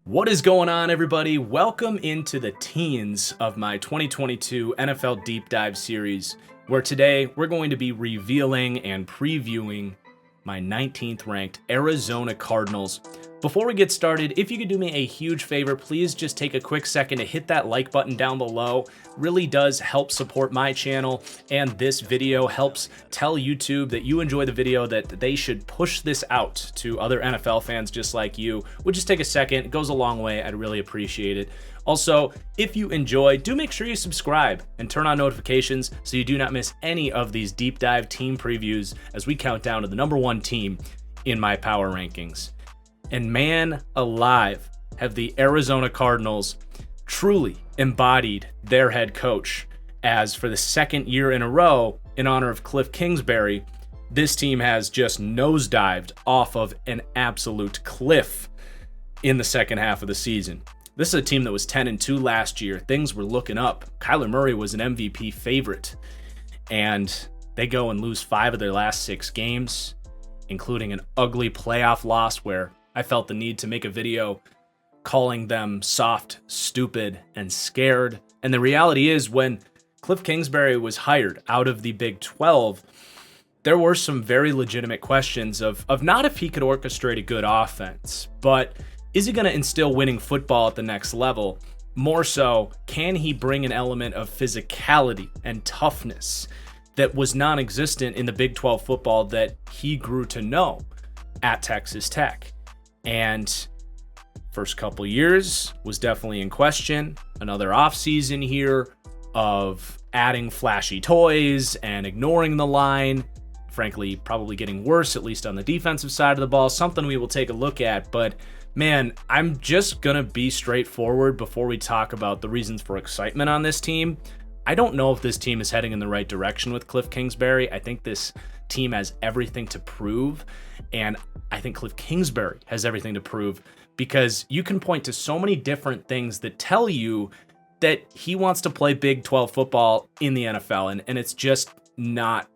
What is going on, everybody? Welcome into the teens of my 2022 NFL Deep Dive series, where today we're going to be revealing and previewing my 19th ranked Arizona Cardinals. Before we get started, if you could do me a huge favor, please just take a quick second to hit that like button down below. Really does help support my channel, and this video helps tell YouTube that you enjoy the video, that they should push this out to other NFL fans just like you. Would just take a second, it goes a long way, I'd really appreciate it. Also, if you enjoy, do make sure you subscribe and turn on notifications so you do not miss any of these deep dive team previews as we count down to the number one team in my power rankings. And man alive, have the Arizona Cardinals truly embodied their head coach, as for the second year in a row, in honor of Cliff Kingsbury, this team has just nosedived off of an absolute cliff in the second half of the season. This is a team that was 10-2 last year. Things were looking up. Kyler Murray was an MVP favorite, and they go and lose 5 of their last 6 games, including an ugly playoff loss where I felt the need to make a video calling them soft, stupid, and scared. And the reality is, when Cliff Kingsbury was hired out of the Big 12, there were some very legitimate questions of not if he could orchestrate a good offense, but is he going to instill winning football at the next level? More so, can he bring an element of physicality and toughness that was non-existent in the Big 12 football that he grew to know at Texas Tech? And first couple years was definitely in question. Another offseason here of adding flashy toys and ignoring the line. Frankly, probably getting worse, at least on the defensive side of the ball. Something we will take a look at. But man, I'm just going to be straightforward before we talk about the reasons for excitement on this team. I don't know if this team is heading in the right direction with Cliff Kingsbury. I think this team has everything to prove, and I think Cliff Kingsbury has everything to prove, because you can point to so many different things that tell you that he wants to play Big 12 football in the NFL, and it's just not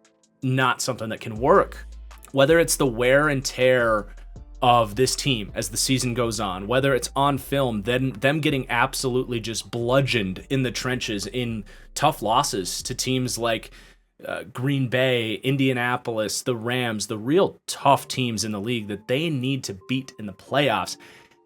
something that can work. Whether it's the wear and tear of this team as the season goes on, whether it's on film, then them getting absolutely just bludgeoned in the trenches in tough losses to teams like Green Bay, Indianapolis, the Rams, the real tough teams in the league that they need to beat in the playoffs,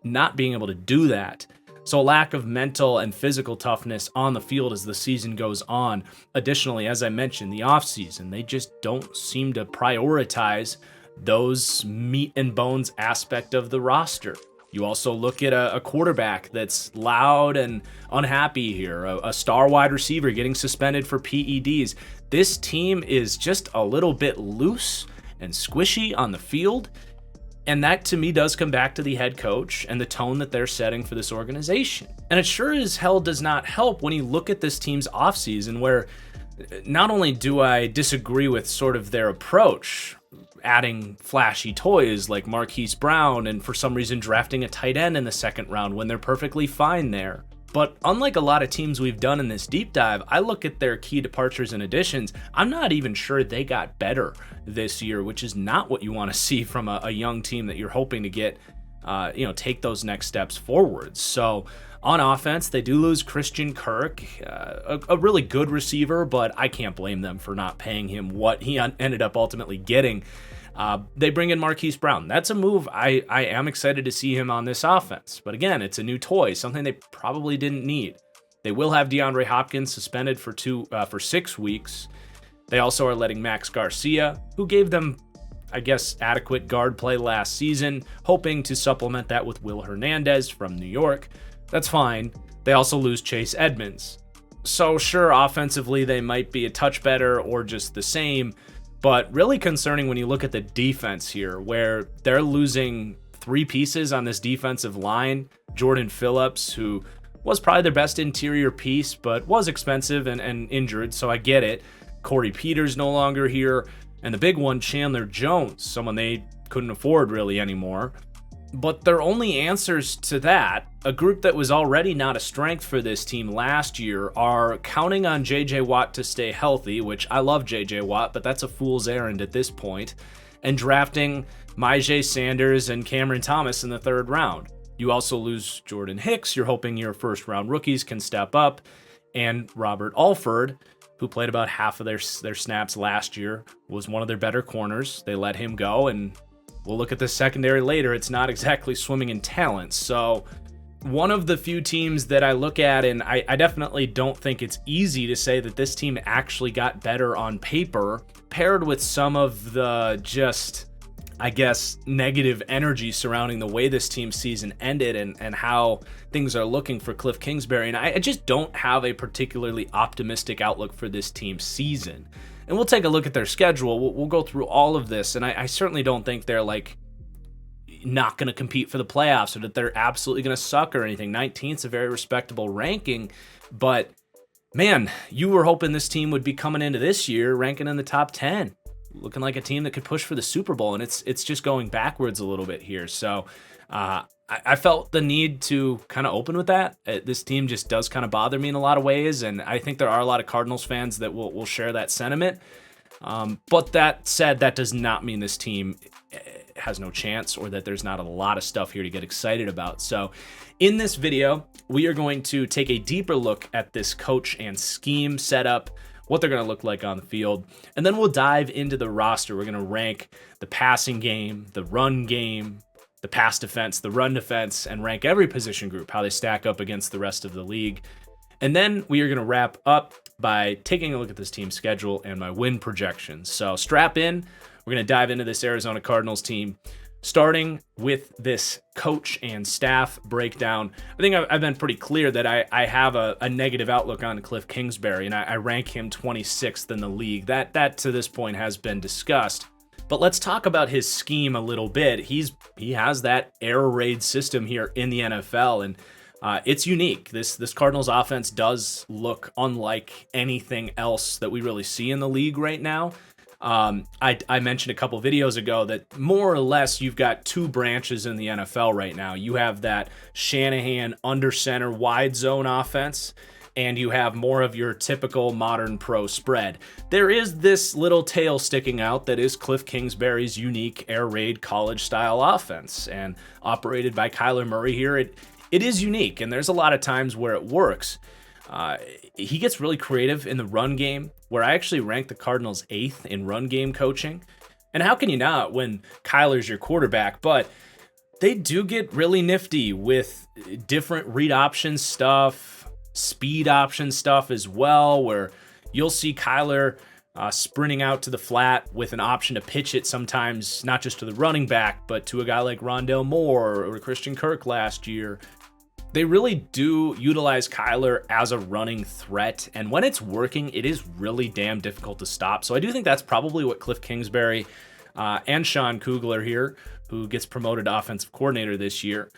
not being able to do that. So a lack of mental and physical toughness on the field as the season goes on. Additionally, as I mentioned, the offseason, they just don't seem to prioritize those meat and bones aspect of the roster. You also look at a quarterback that's loud and unhappy here, a star wide receiver getting suspended for PEDs. This team is just a little bit loose and squishy on the field, and that to me does come back to the head coach and the tone that they're setting for this organization. And it sure as hell does not help when you look at this team's offseason, where not only do I disagree with sort of their approach, adding flashy toys like Marquise Brown and for some reason drafting a tight end in the second round when they're perfectly fine there. But unlike a lot of teams we've done in this deep dive, I look at their key departures and additions. I'm not even sure they got better this year, which is not what you want to see from a young team that you're hoping to get, take those next steps forward. So on offense, they do lose Christian Kirk, a really good receiver, but I can't blame them for not paying him what he ended up ultimately getting. They bring in Marquise Brown. That's a move I am excited to see him on this offense. But again, it's a new toy, something they probably didn't need. They will have DeAndre Hopkins suspended for 6 weeks. They also are letting Max Garcia, who gave them, I guess, adequate guard play last season, hoping to supplement that with Will Hernandez from New York. That's fine. They also lose Chase Edmonds. So sure, offensively, they might be a touch better or just the same, but really concerning when you look at the defense here, where they're losing 3 pieces on this defensive line. Jordan Phillips, who was probably their best interior piece, but was expensive and injured, so I get it. Corey Peters no longer here. And the big one, Chandler Jones, someone they couldn't afford really anymore. But their only answers to that, a group that was already not a strength for this team last year, are counting on J.J. Watt to stay healthy, which I love J.J. Watt, but that's a fool's errand at this point, and drafting Myjai Sanders and Cameron Thomas in the 3rd round. You also lose Jordan Hicks. You're hoping your first-round rookies can step up, and Robert Alford, who played about half of their snaps last year, was one of their better corners. They let him go, and we'll look at the secondary later. It's not exactly swimming in talent. So one of the few teams that I look at, and I definitely don't think it's easy to say that this team actually got better on paper, paired with some of the just, I guess, negative energy surrounding the way this team's season ended and how things are looking for Cliff Kingsbury. And I just don't have a particularly optimistic outlook for this team's season. And we'll take a look at their schedule. We'll go through all of this. And I certainly don't think they're like not going to compete for the playoffs or that they're absolutely going to suck or anything. 19th is a very respectable ranking. But man, you were hoping this team would be coming into this year ranking in the top 10, looking like a team that could push for the Super Bowl. And it's just going backwards a little bit here. So I felt the need to kind of open with that. This team just does kind of bother me in a lot of ways, and I think there are a lot of Cardinals fans that will share that sentiment. But that said, that does not mean this team has no chance or that there's not a lot of stuff here to get excited about. So in this video, we are going to take a deeper look at this coach and scheme setup, what they're going to look like on the field, and then we'll dive into the roster. We're going to rank the passing game, the run game, the pass defense, the run defense, and rank every position group, how they stack up against the rest of the league. And then we are going to wrap up by taking a look at this team's schedule and my win projections. So strap in. We're going to dive into this Arizona Cardinals team, starting with this coach and staff breakdown. I think I've been pretty clear that I have a negative outlook on Cliff Kingsbury, and I rank him 26th in the league. That to this point has been discussed. But let's talk about his scheme a little bit. He has that air raid system here in the NFL, and it's unique. This Cardinals offense does look unlike anything else that we really see in the league right now. I mentioned a couple videos ago that more or less you've got 2 branches in the NFL right now. You have that Shanahan under center wide zone offense, and you have more of your typical modern pro spread. There is this little tail sticking out that is Cliff Kingsbury's unique air raid college style offense, and operated by Kyler Murray here. It is unique, and there's a lot of times where it works. He gets really creative in the run game, where I actually rank the Cardinals 8th in run game coaching. And how can you not when Kyler's your quarterback? But they do get really nifty with different read option stuff, speed option stuff as well, where you'll see Kyler sprinting out to the flat with an option to pitch it sometimes, not just to the running back, but to a guy like Rondale Moore or Christian Kirk last year. They really do utilize Kyler as a running threat, and when it's working, it is really damn difficult to stop. So I do think that's probably what Cliff Kingsbury and Sean Kugler here, who gets promoted to offensive coordinator this year,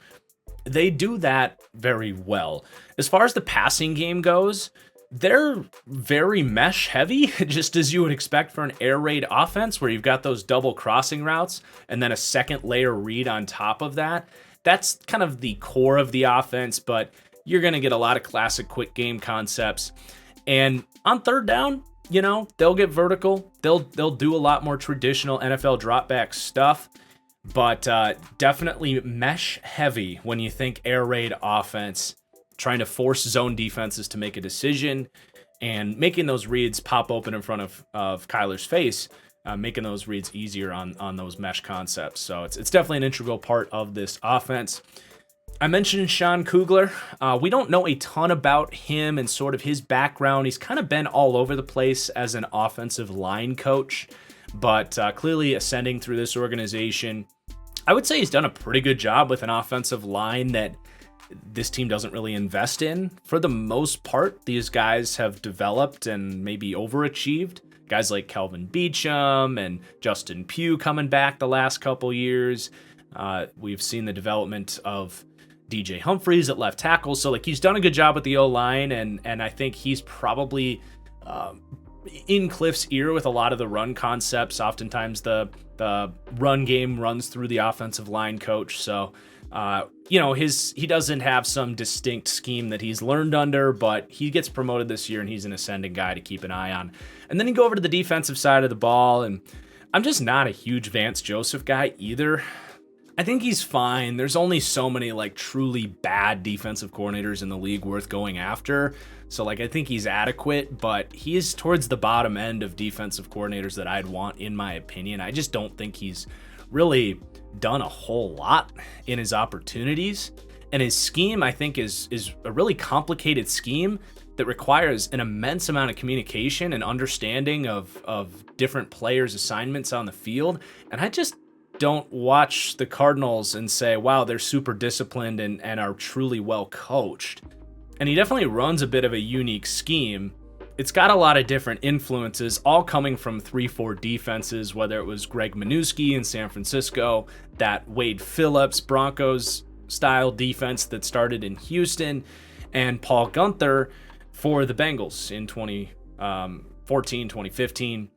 they do that very well. As far as the passing game goes, they're very mesh heavy, just as you would expect for an air raid offense, where you've got those double crossing routes and then a second layer read on top of that. That's kind of the core of the offense, but you're going to get a lot of classic quick game concepts. And on third down, they'll get vertical. They'll do a lot more traditional NFL dropback stuff, but definitely mesh heavy when you think air raid offense, trying to force zone defenses to make a decision and making those reads pop open in front of Kyler's face, making those reads easier on those mesh concepts. So it's definitely an integral part of this offense. I mentioned Sean Kugler. We don't know a ton about him and sort of his background. He's kind of been all over the place as an offensive line coach, but clearly ascending through this organization. I would say he's done a pretty good job with an offensive line that this team doesn't really invest in. For the most part, these guys have developed and maybe overachieved. Guys like Kelvin Beachum and Justin Pugh coming back the last couple years. We've seen the development of DJ Humphries at left tackle. So he's done a good job with the O-line, and I think he's probably in Cliff's ear with a lot of the run concepts. Oftentimes the run game runs through the offensive line coach. So, he doesn't have some distinct scheme that he's learned under, but he gets promoted this year and he's an ascending guy to keep an eye on. And then you go over to the defensive side of the ball, and I'm just not a huge Vance Joseph guy either. I think he's fine. There's only so many like truly bad defensive coordinators in the league worth going after. So I think he's adequate, but he is towards the bottom end of defensive coordinators that I'd want, in my opinion. I just don't think he's really done a whole lot in his opportunities. And his scheme, I think, is a really complicated scheme that requires an immense amount of communication and understanding of different players' assignments on the field. And I just don't watch the Cardinals and say, wow, they're super disciplined and are truly well coached. And he definitely runs a bit of a unique scheme. It's got a lot of different influences, all coming from 3-4 defenses, whether it was Greg Minuski in San Francisco, that Wade Phillips Broncos style defense that started in Houston, and Paul Guenther for the Bengals in 2014, 2015.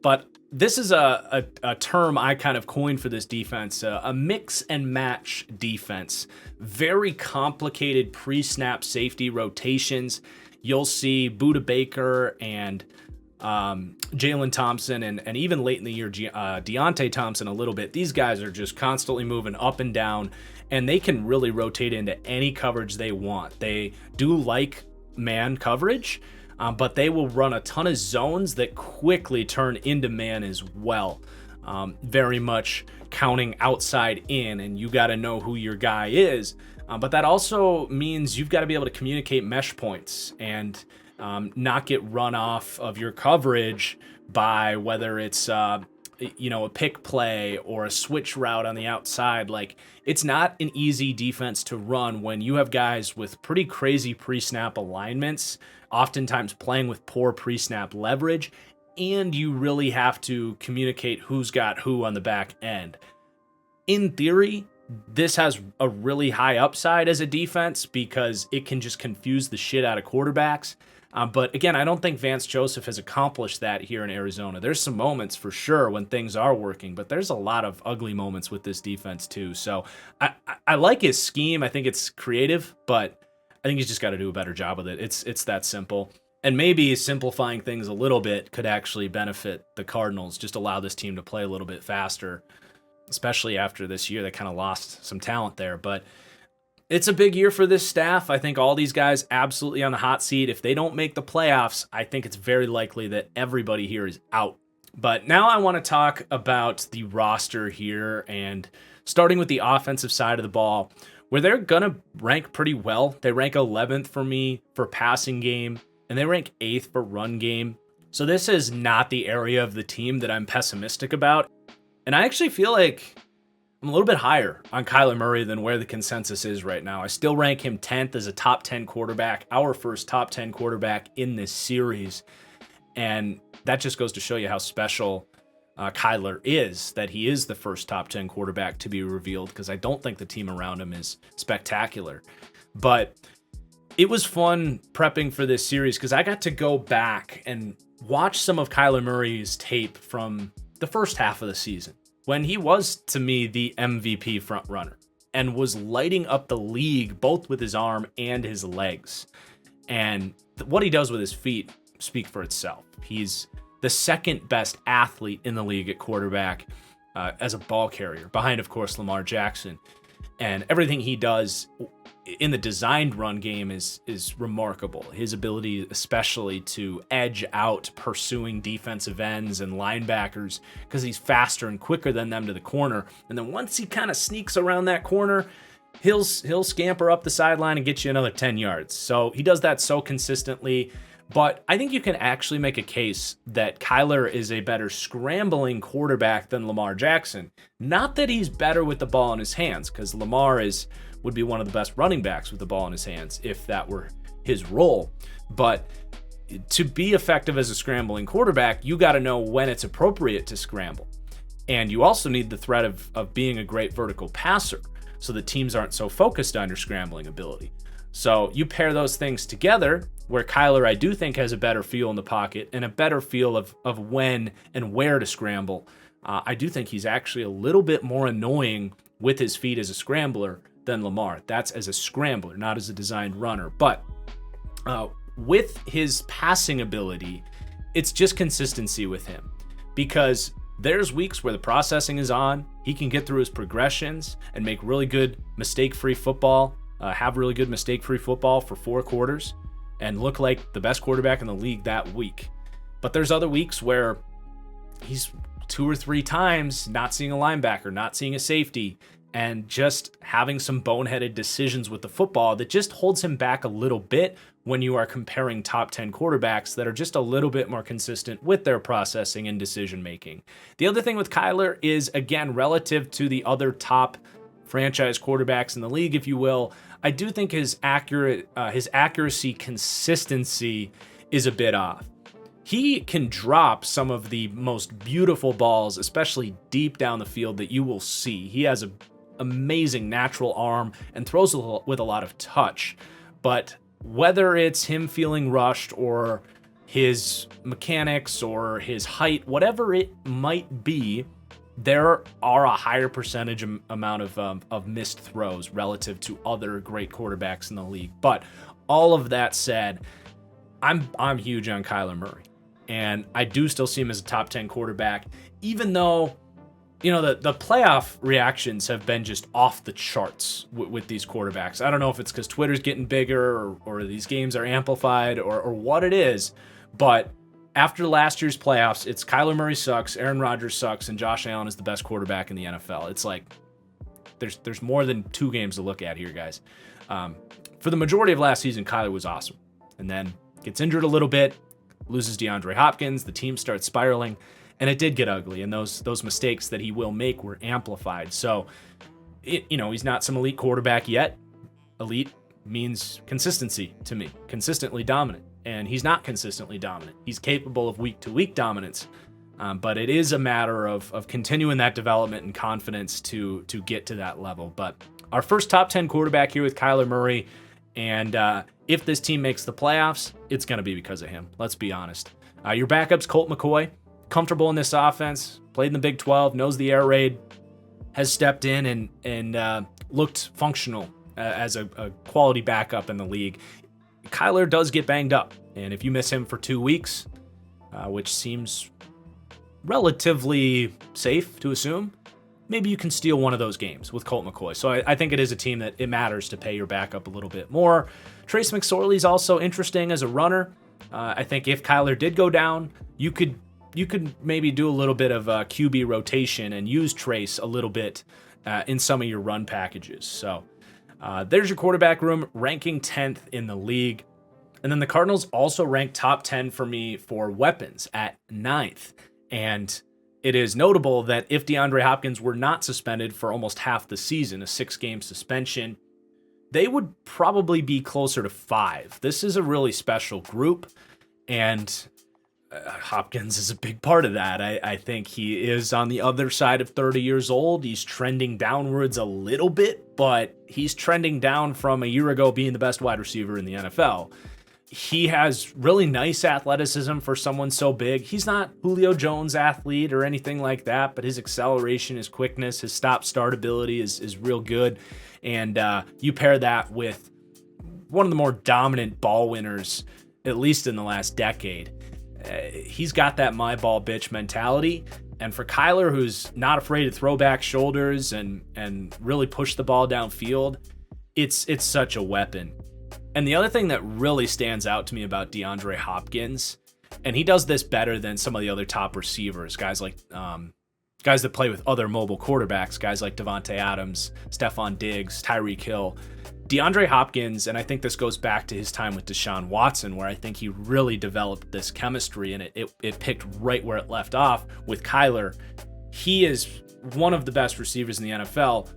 But this is a term I kind of coined for this defense, a mix and match defense. Very complicated pre-snap safety rotations. You'll see Budda Baker and Jalen Thompson and even late in the year, Deontay Thompson a little bit. These guys are just constantly moving up and down, and they can really rotate into any coverage they want. They do like man coverage, but they will run a ton of zones that quickly turn into man as well. Very much counting outside in, and you got to know who your guy is. But that also means you've got to be able to communicate mesh points and not get run off of your coverage by whether it's a pick play or a switch route on the outside. It's not an easy defense to run when you have guys with pretty crazy pre-snap alignments, oftentimes playing with poor pre-snap leverage, and you really have to communicate who's got who on the back end. In theory, this has a really high upside as a defense because it can just confuse the shit out of quarterbacks. But again, I don't think Vance Joseph has accomplished that here in Arizona. There's some moments for sure when things are working, but there's a lot of ugly moments with this defense too. So I like his scheme. I think it's creative, but I think he's just got to do a better job with it. It's that simple. And maybe simplifying things a little bit could actually benefit the Cardinals, just allow this team to play a little bit faster, especially after this year. They kind of lost some talent there, but it's a big year for this staff. I think all these guys absolutely on the hot seat. If they don't make the playoffs, I think it's very likely that everybody here is out. But now I want to talk about the roster here, and starting with the offensive side of the ball, where they're going to rank pretty well. They rank 11th for me for passing game, and they rank 8th for run game. So this is not the area of the team that I'm pessimistic about. And I actually feel like I'm a little bit higher on Kyler Murray than where the consensus is right now. I still rank him 10th as a top 10 quarterback, our first top 10 quarterback in this series. And that just goes to show you how special Kyler is, that he is the first top 10 quarterback to be revealed, because I don't think the team around him is spectacular. But it was fun prepping for this series because I got to go back and watch some of Kyler Murray's tape from the first half of the season, when he was, to me, the MVP front runner and was lighting up the league both with his arm and his legs. And what he does with his feet speak for itself. He's the second best athlete in the league at quarterback as a ball carrier, behind, of course, Lamar Jackson. And everything he does in the designed run game is remarkable. His ability especially to edge out pursuing defensive ends and linebackers, because he's faster and quicker than them to the corner. And then once he kind of sneaks around that corner, he'll scamper up the sideline and get you another 10 yards. So he does that so consistently. But I think you can actually make a case that Kyler is a better scrambling quarterback than Lamar Jackson. Not that he's better with the ball in his hands, because Lamar would be one of the best running backs with the ball in his hands if that were his role. But to be effective as a scrambling quarterback, you got to know when it's appropriate to scramble. And you also need the threat of being a great vertical passer so that teams aren't so focused on your scrambling ability. So you pair those things together, where Kyler, I do think, has a better feel in the pocket and a better feel of when and where to scramble. I do think he's actually a little bit more annoying with his feet as a scrambler than Lamar. That's as a scrambler, not as a designed runner. But with his passing ability, it's just consistency with him, because there's weeks where the processing is on. He can get through his progressions and make really good mistake-free football, have really good mistake-free football for 4 quarters and look like the best quarterback in the league that week. But there's other weeks where he's 2 or 3 times not seeing a linebacker, not seeing a safety, and just having some boneheaded decisions with the football that just holds him back a little bit when you are comparing top 10 quarterbacks that are just a little bit more consistent with their processing and decision making. The other thing with Kyler is, again, relative to the other top franchise quarterbacks in the league, if you will, I do think his accuracy consistency is a bit off. He can drop some of the most beautiful balls, especially deep down the field, that you will see. He has an amazing natural arm and throws with a lot of touch. But whether it's him feeling rushed or his mechanics or his height, whatever it might be, there are a higher percentage amount of missed throws relative to other great quarterbacks in the league. But all of that said, I'm huge on Kyler Murray, and I do still see him as a top 10 quarterback, even though, you know, the playoff reactions have been just off the charts with these quarterbacks. I don't know if it's because Twitter's getting bigger or these games are amplified or what it is, but after last year's playoffs, it's Kyler Murray sucks, Aaron Rodgers sucks, and Josh Allen is the best quarterback in the NFL. It's like there's more than 2 games to look at here, guys. For the majority of last season, Kyler was awesome, and then gets injured a little bit, loses DeAndre Hopkins, the team starts spiraling, and it did get ugly, and those mistakes that he will make were amplified. So, he's not some elite quarterback yet. Elite means consistency to me, consistently dominant. And he's not consistently dominant. He's capable of week-to-week dominance, but it is a matter of continuing that development and confidence to get to that level. But our first top 10 quarterback here with Kyler Murray, and if this team makes the playoffs, it's going to be because of him. Let's be honest. Your backup's Colt McCoy, comfortable in this offense, played in the Big 12, knows the air raid, has stepped in and looked functional as a quality backup in the league. Kyler does get banged up, and if you miss him for 2 weeks, which seems relatively safe to assume, maybe you can steal one of those games with Colt McCoy. So I think it is a team that it matters to pay your backup a little bit more. Trace McSorley is also interesting as a runner. I think if Kyler did go down, you could maybe do a little bit of QB rotation and use Trace a little bit in some of your run packages. So there's your quarterback room, ranking 10th in the league. And then the Cardinals also ranked top 10 for me for weapons at 9th. And it is notable that if DeAndre Hopkins were not suspended for almost half the season, a 6-game suspension, they would probably be closer to 5. This is a really special group, and Hopkins is a big part of that. I think he is on the other side of 30 years old. He's trending downwards a little bit, but he's trending down from a year ago being the best wide receiver in the NFL. He has really nice athleticism for someone so big. He's not Julio Jones athlete or anything like that, but his acceleration, his quickness, his stop-start ability is real good. And you pair that with one of the more dominant ball winners, at least in the last decade. He's got that my ball bitch mentality. And for Kyler, who's not afraid to throw back shoulders and really push the ball downfield, it's such a weapon. And the other thing that really stands out to me about DeAndre Hopkins, and he does this better than some of the other top receivers, guys that play with other mobile quarterbacks, guys like Devontae Adams, Stephon Diggs, Tyreek Hill. DeAndre Hopkins, and I think this goes back to his time with Deshaun Watson, where I think he really developed this chemistry, and it picked right where it left off with Kyler. He is one of the best receivers in the NFL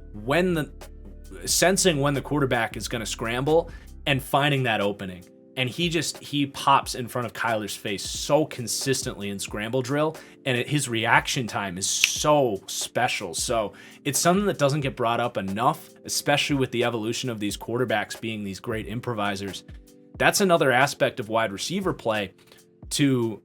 sensing when the quarterback is going to scramble and finding that opening. And he pops in front of Kyler's face so consistently in scramble drill, and his reaction time is so special. So it's something that doesn't get brought up enough, especially with the evolution of these quarterbacks being these great improvisers. That's another aspect of wide receiver play, to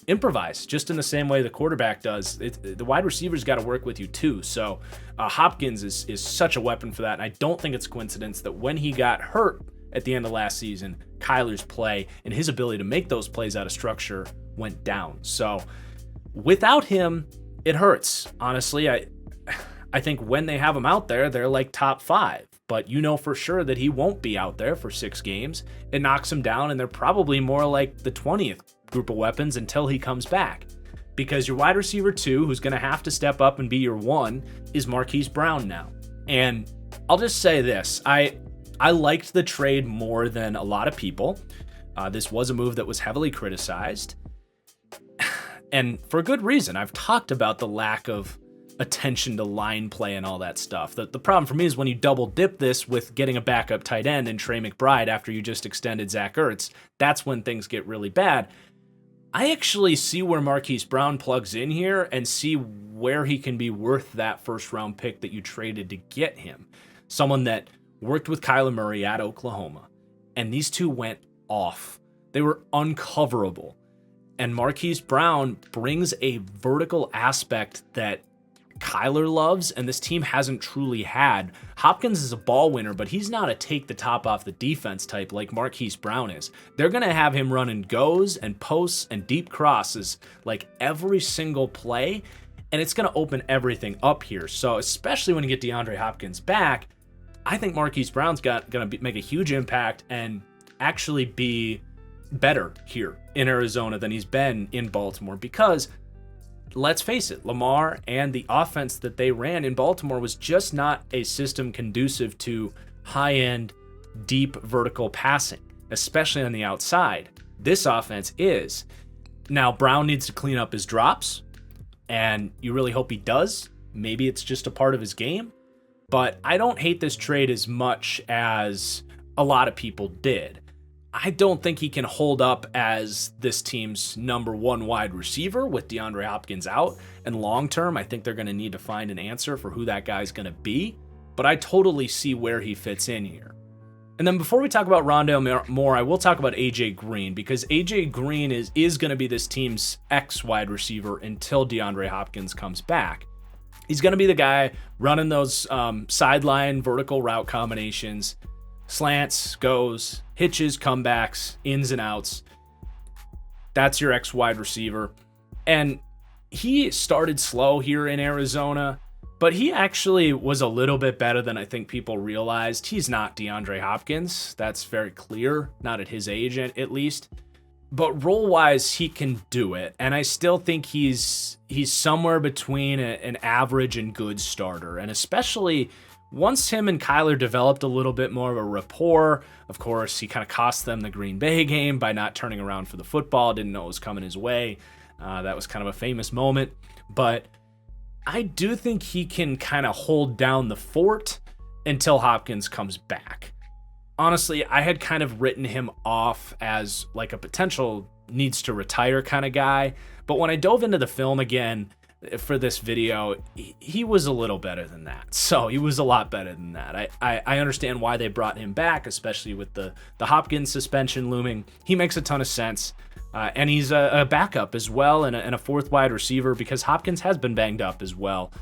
improvise just in the same way the quarterback does. The wide receiver's got to work with you too. So Hopkins is such a weapon for that. And I don't think it's a coincidence that when he got hurt at the end of last season, Kyler's play and his ability to make those plays out of structure went down. So without him, it hurts. Honestly, I think when they have him out there, they're like top 5. But you know for sure that he won't be out there for 6 games. It knocks him down, and they're probably more like the 20th group of weapons until he comes back. Because your wide receiver 2, who's going to have to step up and be your 1, is Marquise Brown now. And I'll just say this. I liked the trade more than a lot of people. This was a move that was heavily criticized. And for a good reason. I've talked about the lack of attention to line play and all that stuff. The problem for me is when you double dip this with getting a backup tight end and Trey McBride after you just extended Zach Ertz, that's when things get really bad. I actually see where Marquise Brown plugs in here and see where he can be worth that first round pick that you traded to get him. Someone that worked with Kyler Murray at Oklahoma, and these two went off. They were uncoverable. And Marquise Brown brings a vertical aspect that Kyler loves, and this team hasn't truly had. Hopkins is a ball winner, but he's not a take the top off the defense type like Marquise Brown is. They're going to have him running goes and posts and deep crosses like every single play, and it's going to open everything up here. So especially when you get DeAndre Hopkins back, I think Marquise Brown's going to make a huge impact and actually be better here in Arizona than he's been in Baltimore, because let's face it, Lamar and the offense that they ran in Baltimore was just not a system conducive to high-end, deep vertical passing, especially on the outside. This offense is. Now, Brown needs to clean up his drops, and you really hope he does. Maybe it's just a part of his game, but I don't hate this trade as much as a lot of people did. I don't think he can hold up as this team's number 1 wide receiver with DeAndre Hopkins out. And long term, I think they're going to need to find an answer for who that guy's going to be. But I totally see where he fits in here. And then before we talk about Rondale Moore, I will talk about AJ Green, because AJ Green is going to be this team's X wide receiver until DeAndre Hopkins comes back. He's going to be the guy running those sideline vertical route combinations, slants, goes, hitches, comebacks, ins and outs. That's your X wide receiver. And he started slow here in Arizona, but he actually was a little bit better than I think people realized. He's not DeAndre Hopkins. That's very clear, not at his age at least. But role-wise, he can do it. And I still think he's somewhere between an average and good starter. And especially once him and Kyler developed a little bit more of a rapport, of course, he kind of cost them the Green Bay game by not turning around for the football, didn't know it was coming his way. That was kind of a famous moment. But I do think he can kind of hold down the fort until Hopkins comes back. Honestly, I had kind of written him off as like a potential needs to retire kind of guy. But when I dove into the film again for this video, he was a little better than that. So he was a lot better than that. I understand why they brought him back, especially with the Hopkins suspension looming. He makes a ton of sense. And he's a backup as well and a 4th wide receiver, because Hopkins has been banged up as well.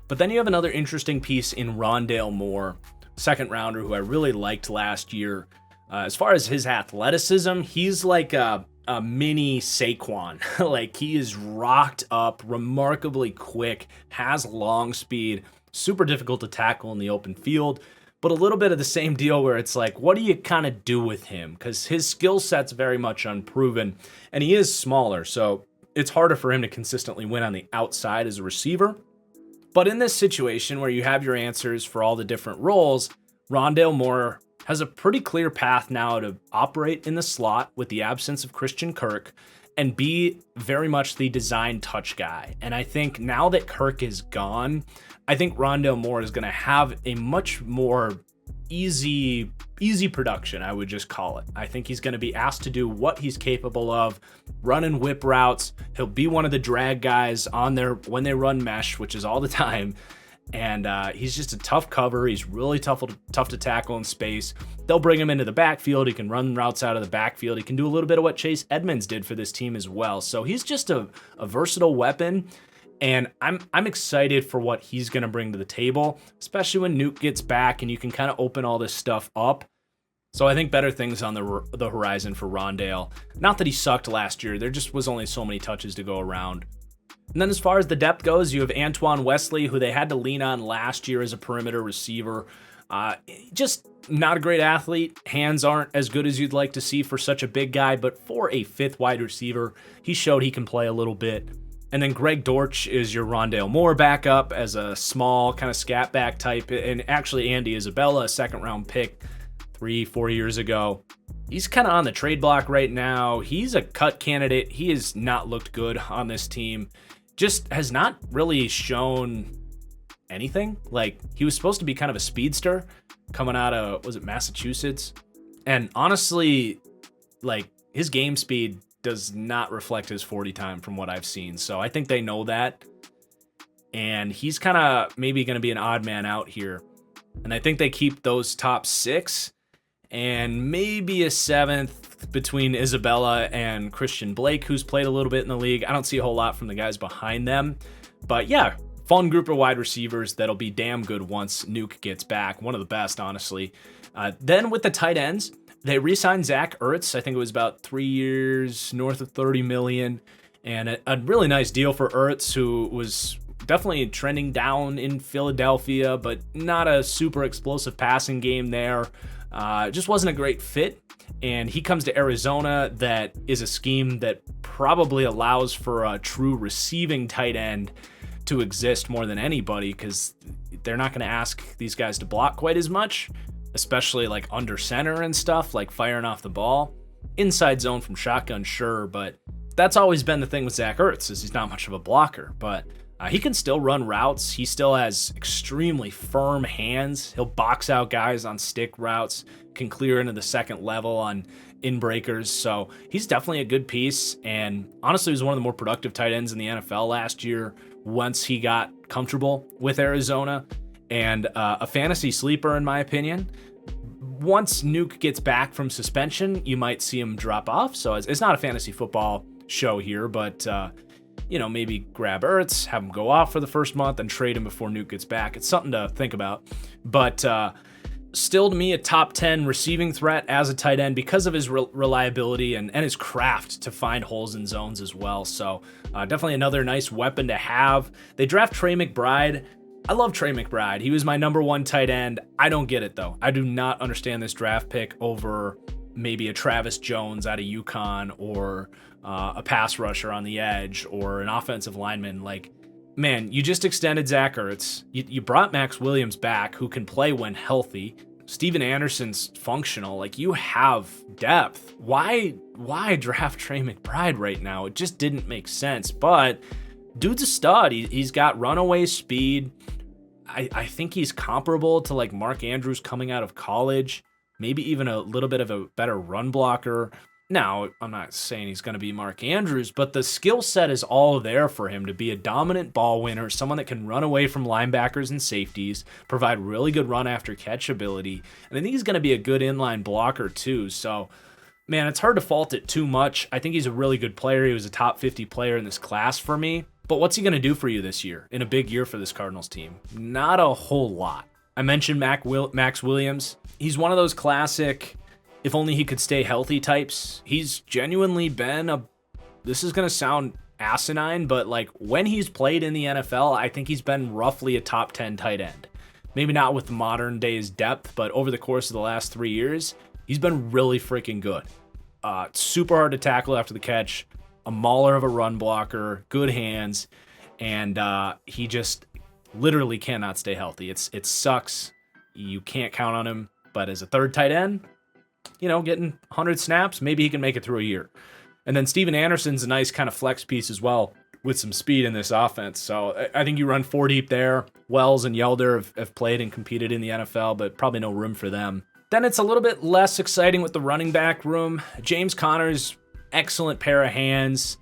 But then you have another interesting piece in Rondale Moore, 2nd rounder, who I really liked last year. As far as his athleticism, he's like a mini Saquon. Like, he is rocked up, remarkably quick, has long speed, super difficult to tackle in the open field, but a little bit of the same deal where it's like, what do you kind of do with him? Because his skill set's very much unproven, and he is smaller, so it's harder for him to consistently win on the outside as a receiver. But in this situation where you have your answers for all the different roles, Rondale Moore has a pretty clear path now to operate in the slot with the absence of Christian Kirk and be very much the design touch guy. And I think now that Kirk is gone, I think Rondale Moore is going to have a much more easy easy production, I would just call it. I think he's going to be asked to do what he's capable of, running whip routes. He'll be one of the drag guys on there when they run mesh, which is all the time. And he's just a tough cover. He's really tough to tackle in space. They'll bring him into the backfield. He can run routes out of the backfield. He can do a little bit of what Chase Edmonds did for this team as well. So he's just a versatile weapon. And I'm excited for what he's going to bring to the table, especially when Nuke gets back and you can kind of open all this stuff up. So I think better things on the horizon for Rondale. Not that he sucked last year. There just was only so many touches to go around. And then as far as the depth goes, you have Antoine Wesley, who they had to lean on last year as a perimeter receiver. Just not a great athlete. Hands aren't as good as you'd like to see for such a big guy, but for a fifth wide receiver, he showed he can play a little bit. And then Greg Dortch is your Rondale Moore backup as a small kind of scat back type. And actually Andy Isabella, a second round pick 3-4 years ago. He's kind of on the trade block right now. He's a cut candidate. He has not looked good on this team. Just has not really shown anything. Like, he was supposed to be kind of a speedster coming out of, was it Massachusetts? And honestly, like, his game speed does not reflect his 40 time from what I've seen. So I think they know that. And he's kind of maybe going to be an odd man out here. And I think they keep those top 6 and maybe a 7th between Isabella and Christian Blake, who's played a little bit in the league. I don't see a whole lot from the guys behind them. But yeah, fun group of wide receivers that'll be damn good once Nuke gets back. One of the best, honestly. Then with the tight ends, they re-signed Zach Ertz. I think it was about 3 years, north of $30 million. And a really nice deal for Ertz, who was definitely trending down in Philadelphia, but not a super explosive passing game there. Just wasn't a great fit. And he comes to Arizona, that is a scheme that probably allows for a true receiving tight end to exist more than anybody, because they're not going to ask these guys to block quite as much, especially like under center and stuff, like firing off the ball. Inside zone from shotgun, sure, but that's always been the thing with Zach Ertz, is he's not much of a blocker, but he can still run routes. He still has extremely firm hands. He'll box out guys on stick routes, can clear into the second level on in breakers. So he's definitely a good piece. And honestly, he was one of the more productive tight ends in the NFL last year once he got comfortable with Arizona, and a fantasy sleeper in my opinion. Once Nuke gets back from suspension, you might see him drop off. So it's not a fantasy football show here, but maybe grab Ertz, have him go off for the first month, and trade him before Nuke gets back. It's something to think about. But still, to me, a top 10 receiving threat as a tight end because of his reliability and his craft to find holes in zones as well. So definitely another nice weapon to have. They draft Trey McBride. I love Trey McBride. He was my number 1 tight end. I don't get it, though. I do not understand this draft pick over maybe a Travis Jones out of UConn, or a pass rusher on the edge, or an offensive lineman. Like, man, you just extended Zach Ertz. You brought Max Williams back, who can play when healthy. Steven Anderson's functional. Like, you have depth. Why draft Trey McBride right now? It just didn't make sense. But dude's a stud. He's got runaway speed. I think he's comparable to like Mark Andrews coming out of college. Maybe even a little bit of a better run blocker. Now, I'm not saying he's going to be Mark Andrews, but the skill set is all there for him to be a dominant ball winner, someone that can run away from linebackers and safeties, provide really good run after catch ability. And I think he's going to be a good inline blocker too. So, man, it's hard to fault it too much. I think he's a really good player. He was a top 50 player in this class for me. But what's he going to do for you this year, in a big year for this Cardinals team? Not a whole lot. I mentioned Max Williams. He's one of those classic, if only he could stay healthy types. He's genuinely been this is going to sound asinine, but like when he's played in the NFL, I think he's been roughly a top 10 tight end. Maybe not with modern day's depth, but over the course of the last 3 years, he's been really freaking good. Super hard to tackle after the catch, a mauler of a run blocker, good hands, and he just literally cannot stay healthy. It sucks. You can't count on him, but as a third tight end, getting 100 snaps, maybe he can make it through a year. And then Steven Anderson's a nice kind of flex piece as well, with some speed in this offense. So I think you run 4 deep there. Wells and Yelder have played and competed in the NFL, but probably no room for them. Then it's a little bit less exciting with the running back room. James Conner's excellent pair of hands.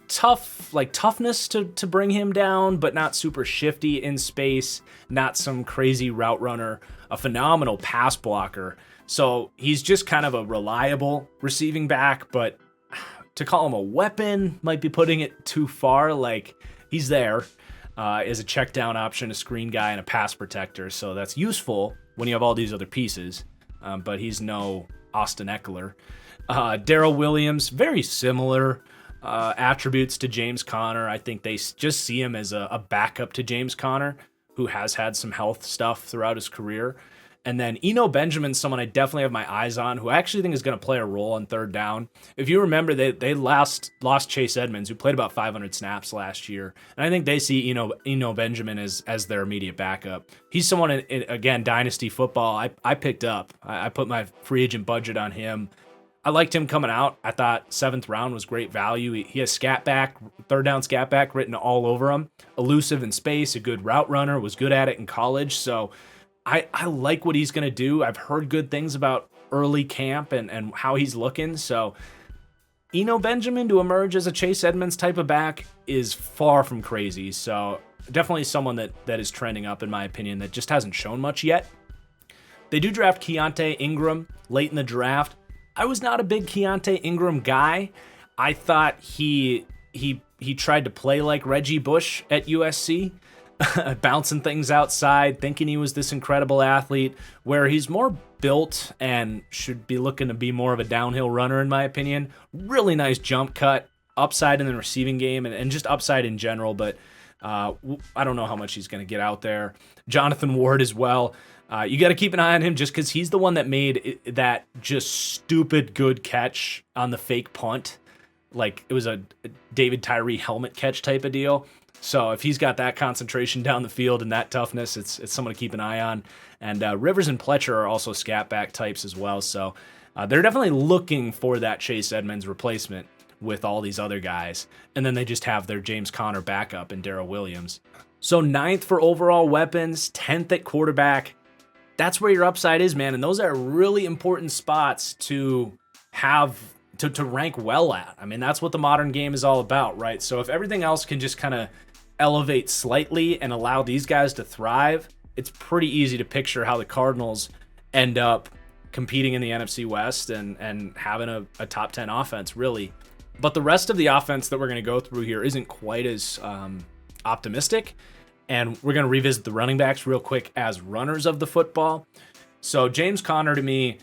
Toughness to bring him down, but not super shifty in space, not some crazy route runner, a phenomenal pass blocker. So he's just kind of a reliable receiving back, but to call him a weapon might be putting it too far. Like, he's there as a check down option, a screen guy, and a pass protector. So that's useful when you have all these other pieces, but he's no Austin Eckler. Darrell Williams, very similar attributes to James Conner. I think they just see him as a backup to James Conner, who has had some health stuff throughout his career. And then Eno Benjamin's someone I definitely have my eyes on, who I actually think is going to play a role on third down. If you remember, they lost Chase Edmonds, who played about 500 snaps last year. And I think they see Eno Benjamin as their immediate backup. He's someone, again, dynasty football, I picked up. I put my free agent budget on him. I liked him coming out. I thought 7th round was great value. He has scat back, third down scat back written all over him. Elusive in space, a good route runner, was good at it in college. So I like what he's going to do. I've heard good things about early camp and how he's looking. So Eno Benjamin to emerge as a Chase Edmonds type of back is far from crazy. So definitely someone that is trending up, in my opinion, that just hasn't shown much yet. They do draft Keontae Ingram late in the draft. I was not a big Keontae Ingram guy. I thought he tried to play like Reggie Bush at USC, bouncing things outside, thinking he was this incredible athlete, where he's more built and should be looking to be more of a downhill runner, in my opinion. Really nice jump cut, upside in the receiving game, and just upside in general, but I don't know how much he's going to get out there. Jonathan Ward as well. You got to keep an eye on him just because he's the one that made that just stupid good catch on the fake punt. Like, it was a David Tyree helmet catch type of deal. So if he's got that concentration down the field and that toughness, it's someone to keep an eye on. And Rivers and Pletcher are also scat back types as well. So they're definitely looking for that Chase Edmonds replacement with all these other guys. And then they just have their James Conner backup and Darrell Williams. So 9th for overall weapons, 10th at quarterback. That's where your upside is, man. And those are really important spots to have to rank well at. I mean, that's what the modern game is all about, right? So if everything else can just kind of elevate slightly and allow these guys to thrive, it's pretty easy to picture how the Cardinals end up competing in the NFC West and having a top 10 offense, really. But the rest of the offense that we're going to go through here isn't quite as optimistic. And we're going to revisit the running backs real quick as runners of the football. So James Conner, to me,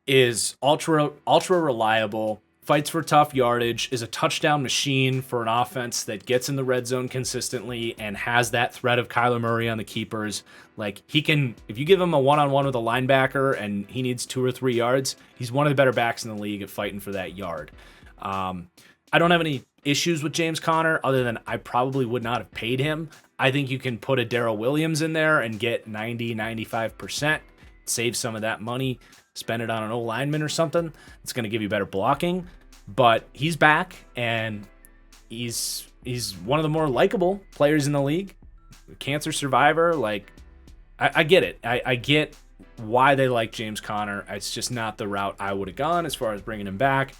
is ultra reliable, fights for tough yardage, is a touchdown machine for an offense that gets in the red zone consistently and has that threat of Kyler Murray on the keepers. Like, he can, if you give him a one-on-one with a linebacker and he needs 2 or 3 yards, he's one of the better backs in the league at fighting for that yard. I don't have any issues with James Conner other than I probably would not have paid him. I think you can put a Darrell Williams in there and get 90, 95%, save some of that money, spend it on an O-lineman or something. It's going to give you better blocking, but he's back and he's one of the more likable players in the league. Cancer survivor. Like, I get it. I get why they like James Conner. It's just not the route I would have gone as far as bringing him back.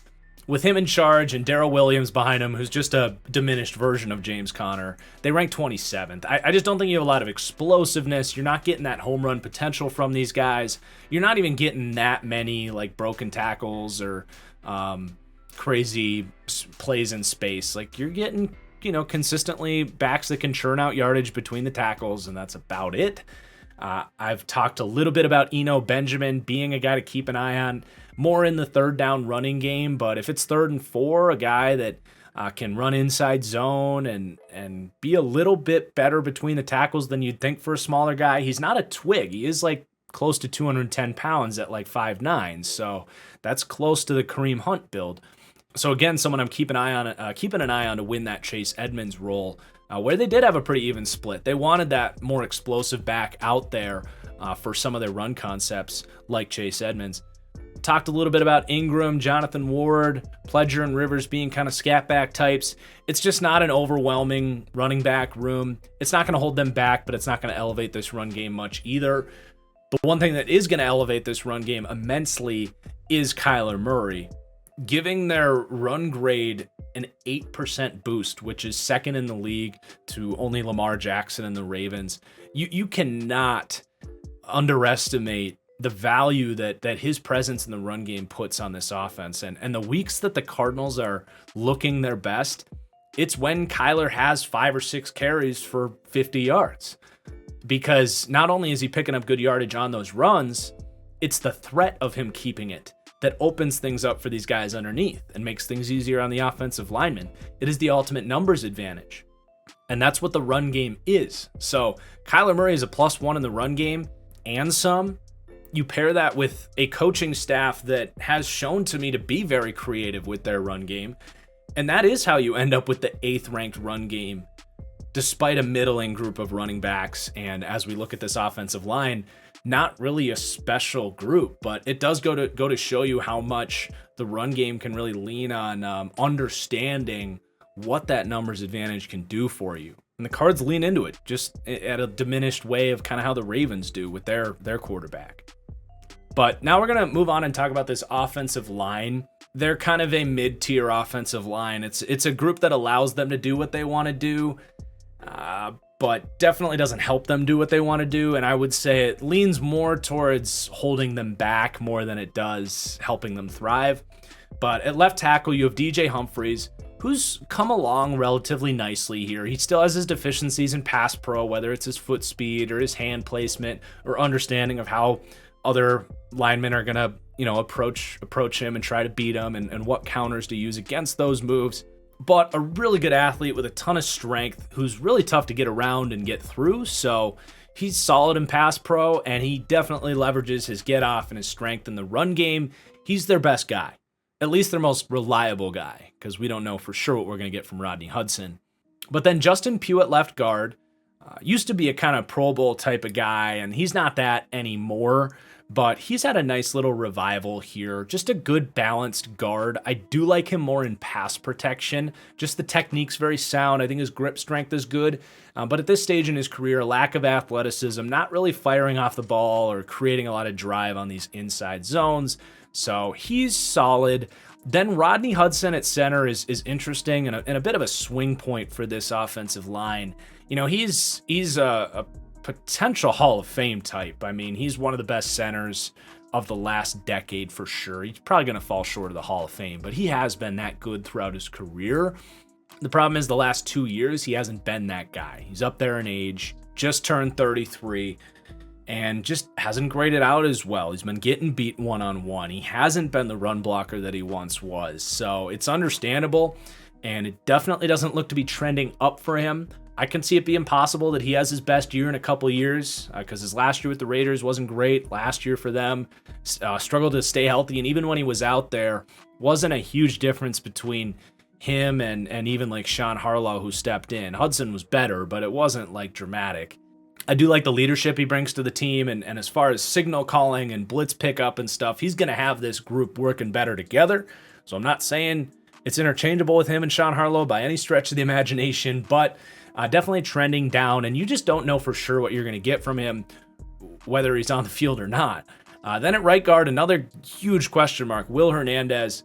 With him in charge and Darrell Williams behind him, who's just a diminished version of James Conner, they rank 27th. I just don't think you have a lot of explosiveness. You're not getting that home run potential from these guys. You're not even getting that many like broken tackles or crazy plays in space. Like, you're getting, consistently backs that can churn out yardage between the tackles, and that's about it. I've talked a little bit about Eno Benjamin being a guy to keep an eye on, more in the third down running game, but if it's 3rd and 4, a guy that can run inside zone and be a little bit better between the tackles than you'd think for a smaller guy. He's not a twig. He is like close to 210 pounds at like 5'9", so that's close to the Kareem Hunt build. So again, someone I'm keeping an eye on to win that Chase Edmonds role, where they did have a pretty even split. They wanted that more explosive back out there for some of their run concepts like Chase Edmonds. Talked a little bit about Ingram, Jonathan Ward, Pledger, and Rivers being kind of scat back types. It's just not an overwhelming running back room. It's not going to hold them back, but it's not going to elevate this run game much either. The one thing that is going to elevate this run game immensely is Kyler Murray, giving their run grade an 8% boost, which is second in the league to only Lamar Jackson and the Ravens. You cannot underestimate the value that his presence in the run game puts on this offense. And the weeks that the Cardinals are looking their best, it's when Kyler has 5 or 6 carries for 50 yards. Because not only is he picking up good yardage on those runs, it's the threat of him keeping it that opens things up for these guys underneath and makes things easier on the offensive linemen. It is the ultimate numbers advantage. And that's what the run game is. So Kyler Murray is a +1 in the run game and some. You pair that with a coaching staff that has shown to me to be very creative with their run game. And that is how you end up with the 8th ranked run game, despite a middling group of running backs. And as we look at this offensive line, not really a special group, but it does go to show you how much the run game can really lean on understanding what that numbers advantage can do for you. And the Cards lean into it, just at a diminished way of kind of how the Ravens do with their quarterback. But now we're going to move on and talk about this offensive line. They're kind of a mid-tier offensive line. It's a group that allows them to do what they want to do, but definitely doesn't help them do what they want to do. And I would say it leans more towards holding them back more than it does helping them thrive. But at left tackle, you have DJ Humphries, who's come along relatively nicely here. He still has his deficiencies in pass pro, whether it's his foot speed or his hand placement or understanding of how other linemen are going to, approach him and try to beat him and what counters to use against those moves. But a really good athlete with a ton of strength who's really tough to get around and get through. So he's solid in pass pro, and he definitely leverages his get off and his strength in the run game. He's their best guy, at least their most reliable guy, because we don't know for sure what we're going to get from Rodney Hudson. But then Justin Pugh at left guard used to be a kind of Pro Bowl type of guy, and he's not that anymore. But he's had a nice little revival here. Just a good balanced guard. I do like him more in pass protection. Just the technique's very sound. I think his grip strength is good. But at this stage in his career, lack of athleticism, not really firing off the ball or creating a lot of drive on these inside zones. So he's solid. Then Rodney Hudson at center is interesting and a bit of a swing point for this offensive line. He's a potential Hall of Fame type. I mean, he's one of the best centers of the last decade for sure. He's probably going to fall short of the Hall of Fame, but he has been that good throughout his career. The problem is the last 2 years, he hasn't been that guy. He's up there in age, just turned 33, and just hasn't graded out as well. He's been getting beat one-on-one. He hasn't been the run blocker that he once was. So it's understandable, and it definitely doesn't look to be trending up for him. I can see it being possible that he has his best year in a couple years because his last year with the Raiders wasn't great. Last year for them, struggled to stay healthy. And even when he was out there, wasn't a huge difference between him and even like Sean Harlow, who stepped in. Hudson was better, but it wasn't like dramatic. I do like the leadership he brings to the team. And as far as signal calling and blitz pickup and stuff, he's going to have this group working better together. So I'm not saying it's interchangeable with him and Sean Harlow by any stretch of the imagination, but definitely trending down, and you just don't know for sure what you're going to get from him, whether he's on the field or not. Then at right guard, another huge question mark, Will Hernandez.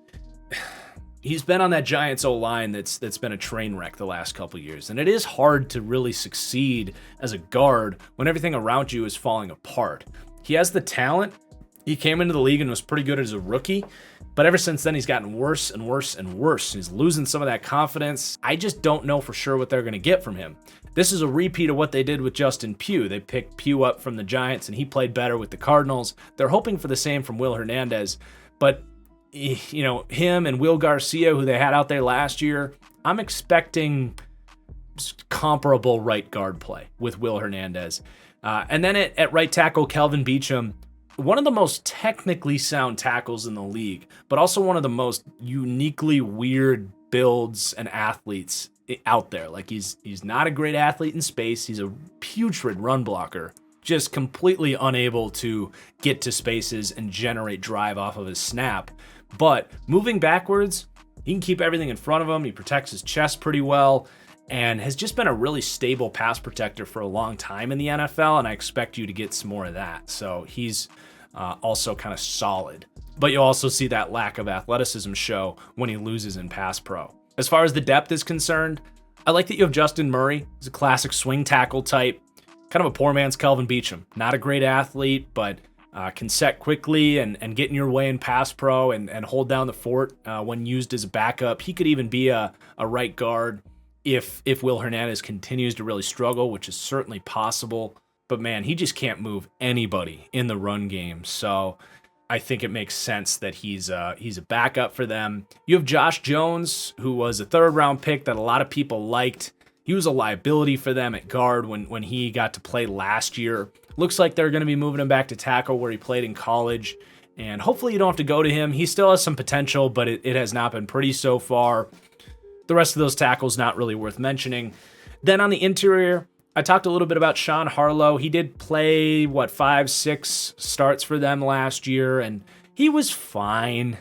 He's been on that Giants O-line that's been a train wreck the last couple years, and it is hard to really succeed as a guard when everything around you is falling apart. He has the talent. He came into the league and was pretty good as a rookie, but ever since then, he's gotten worse and worse and worse. He's losing some of that confidence. I just don't know for sure what they're going to get from him. This is a repeat of what they did with Justin Pugh. They picked Pugh up from the Giants, and he played better with the Cardinals. They're hoping for the same from Will Hernandez, but him and Will Garcia, who they had out there last year, I'm expecting comparable right guard play with Will Hernandez. And then at right tackle, Kelvin Beachum, one of the most technically sound tackles in the league, but also one of the most uniquely weird builds and athletes out there. Like he's not a great athlete in space. He's a putrid run blocker, just completely unable to get to spaces and generate drive off of his snap. But moving backwards, he can keep everything in front of him. He protects his chest pretty well. and has just been a really stable pass protector for a long time in the NFL, and I expect you to get some more of that. So he's also kind of solid. But you'll also see that lack of athleticism show when he loses in pass pro. As far as the depth is concerned, I like that you have Justin Murray. He's a classic swing tackle type, kind of a poor man's Kelvin Beachum. Not a great athlete, but can set quickly and get in your way in pass pro and hold down the fort when used as a backup. He could even be a right guard if Will Hernandez continues to really struggle, which is certainly possible. But man, he just can't move anybody in the run game. So I think it makes sense that he's a backup for them. You have Josh Jones, who was a third-round pick that a lot of people liked. He was a liability for them at guard when he got to play last year. Looks like they're going to be moving him back to tackle where he played in college. And hopefully you don't have to go to him. He still has some potential, but it has not been pretty so far. The rest of those tackles not really worth mentioning. Then on the interior, I talked a little bit about Sean Harlow. He did play, 5-6 starts for them last year, and he was fine.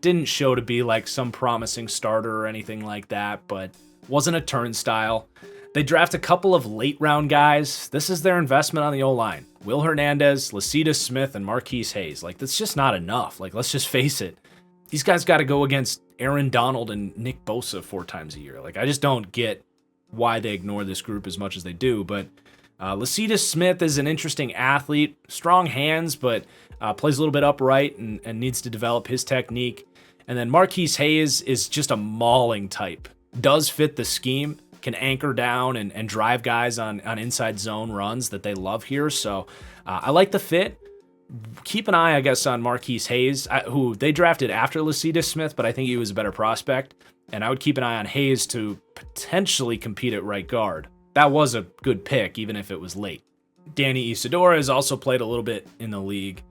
Didn't show to be like some promising starter or anything like that, but wasn't a turnstile. They draft a couple of late-round guys. This is their investment on the O-line. Will Hernandez, Lecitus Smith, and Marquise Hayes. That's just not enough. Let's just face it. These guys got to go against Aaron Donald and Nick Bosa 4 times a year. I just don't get why they ignore this group as much as they do. But Lecitus Smith is an interesting athlete, strong hands, but plays a little bit upright and needs to develop his technique. And then Marquise Hayes is just a mauling type. Does fit the scheme, can anchor down and drive guys on inside zone runs that they love here. So I like the fit. Keep an eye, I guess, on Marquise Hayes, who they drafted after Lecitus Smith, but I think he was a better prospect. And I would keep an eye on Hayes to potentially compete at right guard. That was a good pick, even if it was late. Danny Isidora has also played a little bit in the league,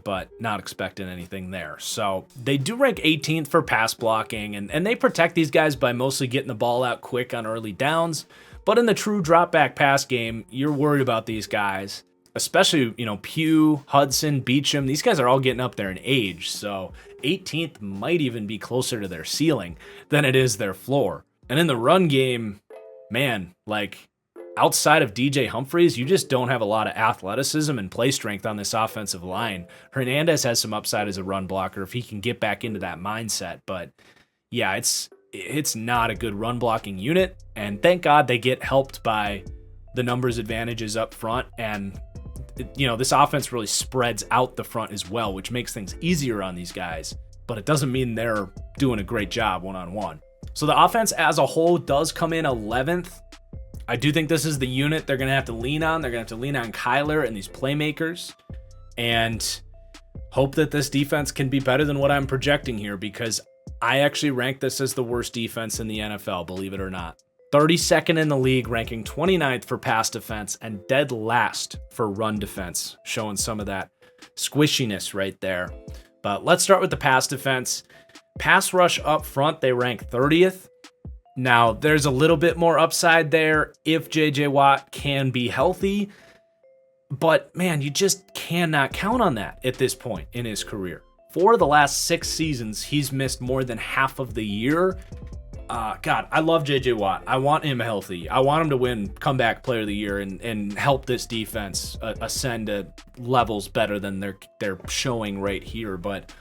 but not expecting anything there. So they do rank 18th for pass blocking, and they protect these guys by mostly getting the ball out quick on early downs. But in the true drop back pass game, you're worried about these guys, especially, Pugh, Hudson, Beachum. These guys are all getting up there in age. So 18th might even be closer to their ceiling than it is their floor. And in the run game, man, outside of DJ Humphries, you just don't have a lot of athleticism and play strength on this offensive line. Hernandez has some upside as a run blocker if he can get back into that mindset. But yeah, it's not a good run blocking unit. And thank God they get helped by the numbers advantages up front. And, this offense really spreads out the front as well, which makes things easier on these guys. But it doesn't mean they're doing a great job one-on-one. So the offense as a whole does come in 11th. I do think this is the unit they're going to have to lean on. They're going to have to lean on Kyler and these playmakers and hope that this defense can be better than what I'm projecting here, because I actually rank this as the worst defense in the NFL, believe it or not. 32nd in the league, ranking 29th for pass defense and dead last for run defense, showing some of that squishiness right there. But let's start with the pass defense. Pass rush up front, they rank 30th. Now, there's a little bit more upside there if J.J. Watt can be healthy. But, man, you just cannot count on that at this point in his career. 4 of the last 6 seasons, he's missed more than half of the year. God, I love J.J. Watt. I want him healthy. I want him to win Comeback Player of the Year and help this defense ascend to levels better than they're showing right here. But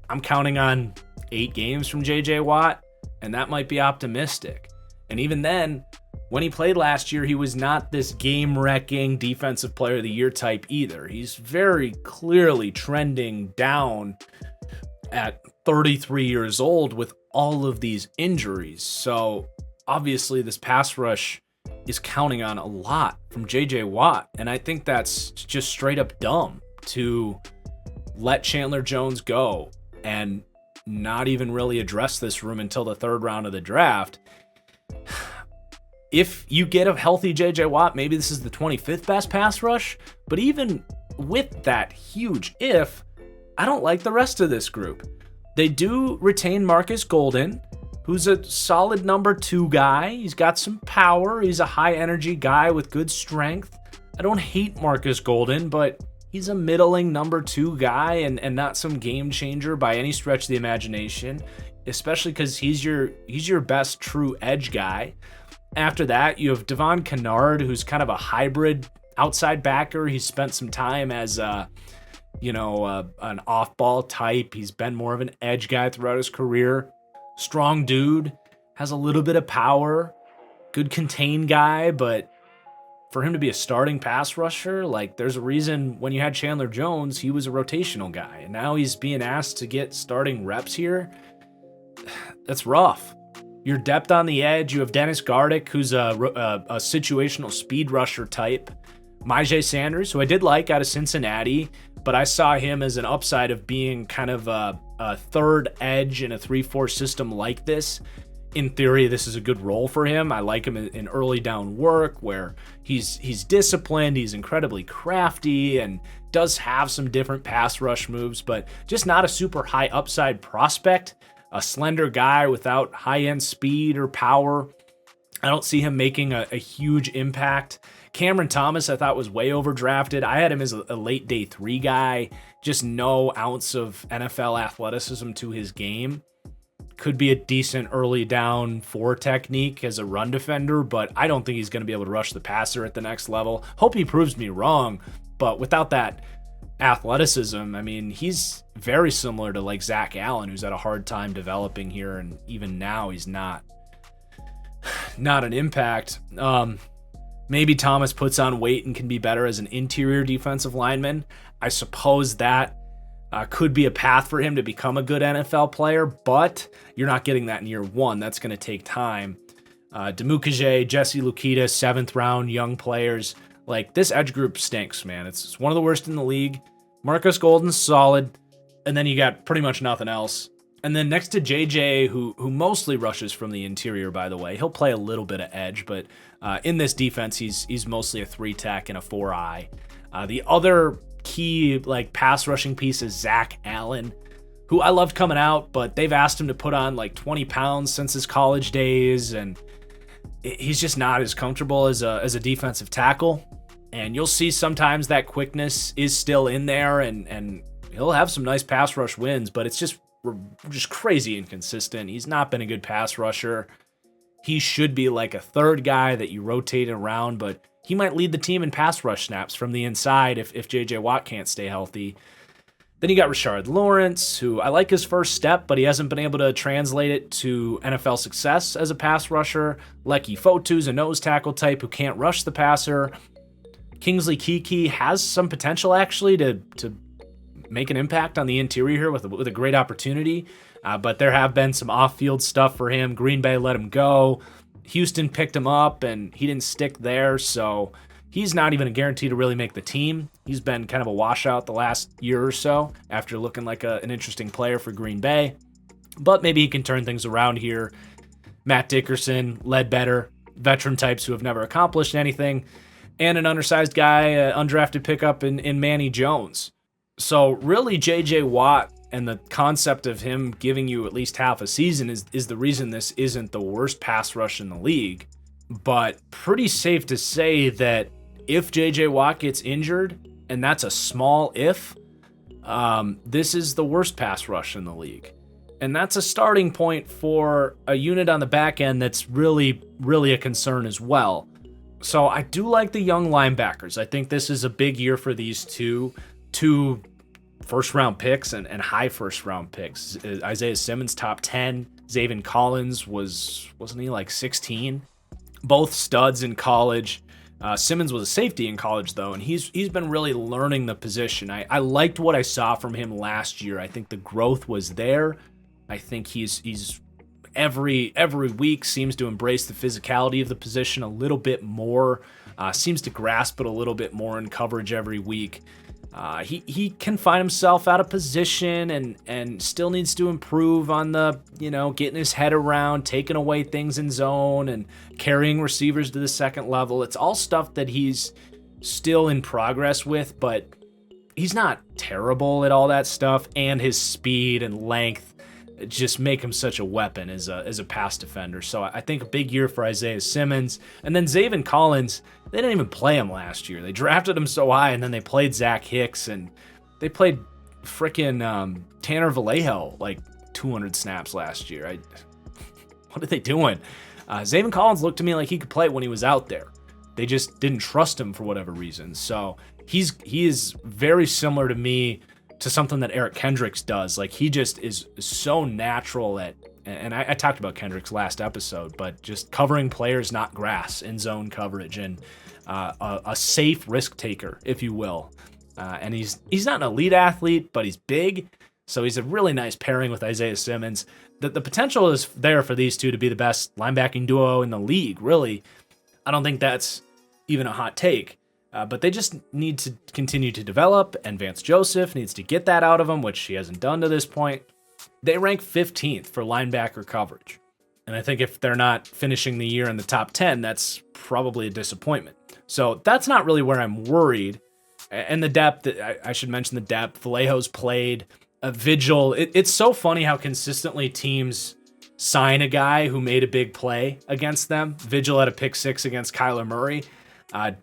I'm counting on 8 games from J.J. Watt, and that might be optimistic. And even then, when he played last year, he was not this game-wrecking Defensive Player of the Year type either. He's very clearly trending down at 33 years old with all of these injuries. So obviously this pass rush is counting on a lot from J.J. Watt, and I think that's just straight up dumb to let Chandler Jones go and not even really address this room until the 3rd round of the draft. If you get a healthy J.J. Watt, maybe this is the 25th best pass rush, but even with that huge if, I don't like the rest of this group. They do retain Marcus Golden, who's a solid number 2 guy. He's got some power. He's a high energy guy with good strength. I don't hate Marcus Golden, but he's a middling number 2 guy and not some game changer by any stretch of the imagination, especially because he's your best true edge guy. After that, you have Devon Kennard, who's kind of a hybrid outside backer. He's spent some time as an off-ball type. He's been more of an edge guy throughout his career. Strong dude, has a little bit of power, good contained guy, but for him to be a starting pass rusher, like, there's a reason when you had Chandler Jones, he was a rotational guy, and now he's being asked to get starting reps here. That's rough. Your depth on the edge, you have Dennis Gardick, who's a situational speed rusher type. Myjai Sanders, who I did like out of Cincinnati, but I saw him as an upside of being kind of a third edge in a 3-4 system like this. In theory, this is a good role for him. I like him in early down work where he's disciplined, he's incredibly crafty, and does have some different pass rush moves, but just not a super high upside prospect. A slender guy without high-end speed or power. I don't see him making a huge impact. Cameron Thomas, I thought, was way overdrafted. I had him as a late day 3 guy. Just no ounce of NFL athleticism to his game. Could be a decent early down 4 technique as a run defender, but I don't think he's going to be able to rush the passer at the next level. Hope he proves me wrong, but without that athleticism, I mean, he's very similar to like Zach Allen, who's had a hard time developing here, and even now he's not an impact. Maybe Thomas puts on weight and can be better as an interior defensive lineman. I suppose that could be a path for him to become a good NFL player, but you're not getting that in year 1. That's going to take time. Demukage, Jesse Lukita, 7th round young players. Like, this edge group stinks, man. It's one of the worst in the league. Marcus Golden's solid, and then you got pretty much nothing else. And then next to JJ, who mostly rushes from the interior, by the way. He'll play a little bit of edge, but in this defense, he's mostly a 3-tech and a 4-eye. The other key like pass rushing piece is Zach Allen, who I loved coming out, but they've asked him to put on like 20 pounds since his college days, and he's just not as comfortable as a defensive tackle. And you'll see sometimes that quickness is still in there, and he'll have some nice pass rush wins, but it's just crazy inconsistent. He's not been a good pass rusher. He should be like a third guy that you rotate around, but he might lead the team in pass rush snaps from the inside if JJ Watt can't stay healthy. Then you got Rashard Lawrence, who I like his first step, but he hasn't been able to translate it to NFL success as a pass rusher. Lecky Fotu's a nose tackle type who can't rush the passer. Kingsley Keke has some potential actually to make an impact on the interior here with a great opportunity, but there have been some off-field stuff for him. Green Bay let him go. Houston picked him up, and he didn't stick there, so he's not even a guarantee to really make the team. He's been kind of a washout the last year or so after looking like an interesting player for Green Bay, but maybe he can turn things around here. Matt Dickerson, Ledbetter, veteran types who have never accomplished anything, and an undersized guy, undrafted pickup in Manny Jones. So really, J.J. Watt and the concept of him giving you at least half a season is the reason this isn't the worst pass rush in the league. But pretty safe to say that if J.J. Watt gets injured, and that's a small if, this is the worst pass rush in the league. And that's a starting point for a unit on the back end that's really, really a concern as well. So I do like the young linebackers. I think this is a big year for these two first-round picks and high first-round picks. Isaiah Simmons, top 10. Zaven Collins wasn't he like 16? Both studs in college. Simmons was a safety in college, though, and he's been really learning the position. I liked what I saw from him last year. I think the growth was there. I think he's every week seems to embrace the physicality of the position a little bit more, seems to grasp it a little bit more in coverage every week. He can find himself out of position and still needs to improve on the, getting his head around, taking away things in zone and carrying receivers to the second level. It's all stuff that he's still in progress with, but he's not terrible at all that stuff, and his speed and length just make him such a weapon as a pass defender. So I think a big year for Isaiah Simmons. And then Zaven Collins, they didn't even play him last year. They drafted him so high, and then they played Zach Hicks, and they played frickin' Tanner Vallejo like 200 snaps last year. What are they doing? Zaven Collins looked to me like he could play when he was out there. They just didn't trust him for whatever reason. So he is very similar to me to something that Eric Kendricks does. Like, he just is so natural at, and I talked about Kendricks last episode, but just covering players, not grass, in zone coverage, and a safe risk taker, if you will. And he's not an elite athlete, but he's big, so he's a really nice pairing with Isaiah Simmons. The potential is there for these two to be the best linebacking duo in the league, really. I don't think that's even a hot take, but they just need to continue to develop, and Vance Joseph needs to get that out of them, which he hasn't done to this point. They rank 15th for linebacker coverage, and I think if they're not finishing the year in the top 10, that's probably a disappointment. So that's not really where I'm worried. And the depth, I should mention the depth. Vallejo's played. Vigil, it's so funny how consistently teams sign a guy who made a big play against them. Vigil had a pick 6 against Kyler Murray.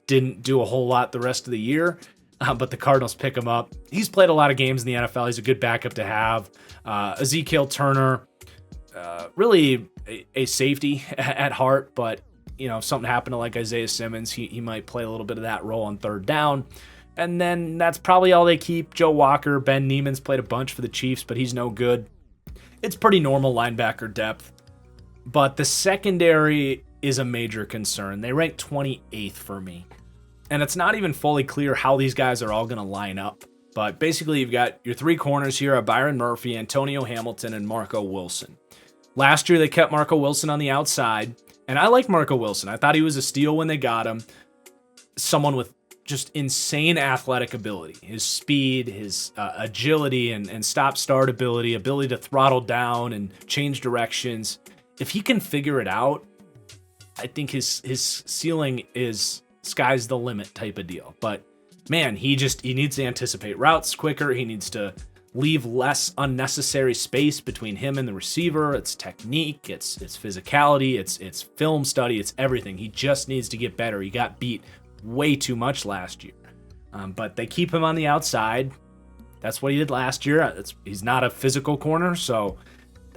Didn't do a whole lot the rest of the year, but the Cardinals pick him up. He's played a lot of games in the NFL. He's a good backup to have. Ezekiel Turner, really a safety at heart, but if something happened to like Isaiah Simmons, he might play a little bit of that role on third down. And then that's probably all they keep. Joe Walker, Ben Neiman's played a bunch for the Chiefs, but he's no good. It's pretty normal linebacker depth. But the secondary is a major concern. They rank 28th for me. And it's not even fully clear how these guys are all going to line up. But basically, you've got your three corners here are Byron Murphy, Antonio Hamilton, and Marco Wilson. Last year, they kept Marco Wilson on the outside. And I like Marco Wilson. I thought he was a steal when they got him. Someone with just insane athletic ability. His speed, his agility, and stop-start ability to throttle down and change directions. If he can figure it out, I think his ceiling is sky's the limit type of deal. But man, he needs to anticipate routes quicker. He needs to leave less unnecessary space between him and the receiver. It's technique, it's physicality, it's film study, it's everything. He just needs to get better. He got beat way too much last year. But they keep him on the outside. That's what he did last year. He's not a physical corner, so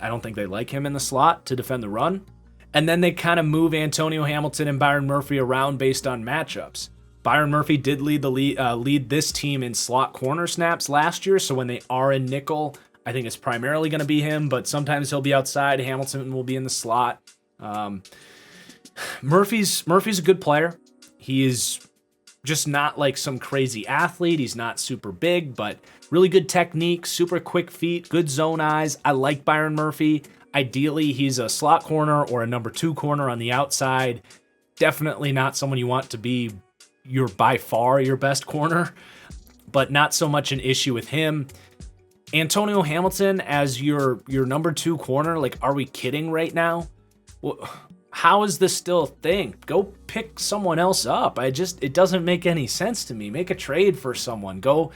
I don't think they like him in the slot to defend the run. And then they kind of move Antonio Hamilton and Byron Murphy around based on matchups. Byron Murphy did lead this team in slot corner snaps last year, so when they are in nickel, I think it's primarily going to be him, but sometimes he'll be outside. Hamilton will be in the slot. Murphy's a good player. He is just not like some crazy athlete. He's not super big, but really good technique, super quick feet, good zone eyes. I like Byron Murphy. Ideally, he's a slot corner or a number 2 corner on the outside. Definitely not someone you want to be by far your best corner, but not so much an issue with him. Antonio Hamilton as your number 2 corner, like, are we kidding right now? Well, how is this still a thing? Go pick someone else up. It doesn't make any sense to me. Make a trade for someone. Go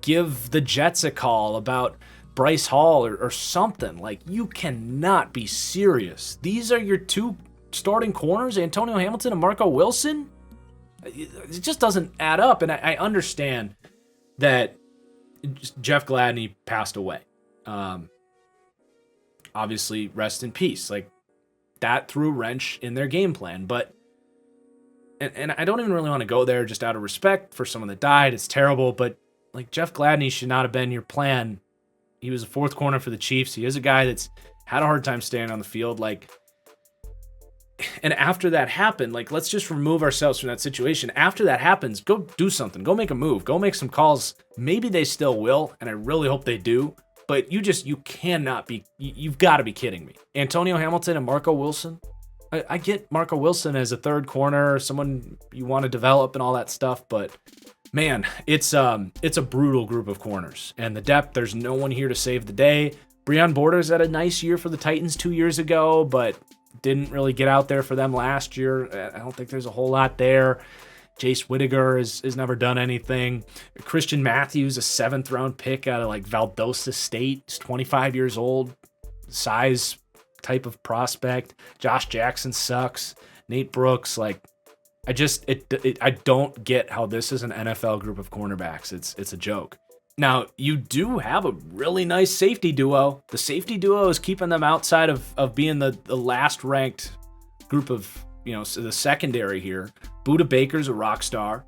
give the Jets a call about Bryce Hall or something. Like, you cannot be serious. These are your 2 starting corners, Antonio Hamilton and Marco Wilson? It just doesn't add up. And I understand that Jeff Gladney passed away. Obviously, rest in peace. Like, that threw a wrench in their game plan. But, and I don't even really want to go there just out of respect for someone that died. It's terrible. But, like, Jeff Gladney should not have been your plan. He was a 4th corner for the Chiefs. He is a guy that's had a hard time staying on the field. Like, and after that happened, like, let's just remove ourselves from that situation. After that happens, go do something. Go make a move. Go make some calls. Maybe they still will, and I really hope they do. But you cannot be, you've got to be kidding me. Antonio Hamilton and Marco Wilson? I get Marco Wilson as a 3rd corner, someone you want to develop and all that stuff, but man, it's a brutal group of corners. And the depth, there's no one here to save the day. Breon Borders had a nice year for the Titans 2 years ago, but didn't really get out there for them last year. I don't think there's a whole lot there. Jace Whittaker has never done anything. Christian Matthews, a 7th round pick out of like Valdosta State. He's 25 years old. Size type of prospect. Josh Jackson sucks. Nate Brooks, like, I don't get how this is an NFL group of cornerbacks. It's a joke. Now, you do have a really nice safety duo. The safety duo is keeping them outside of being the last ranked group of, so the secondary here. Budda Baker's a rock star.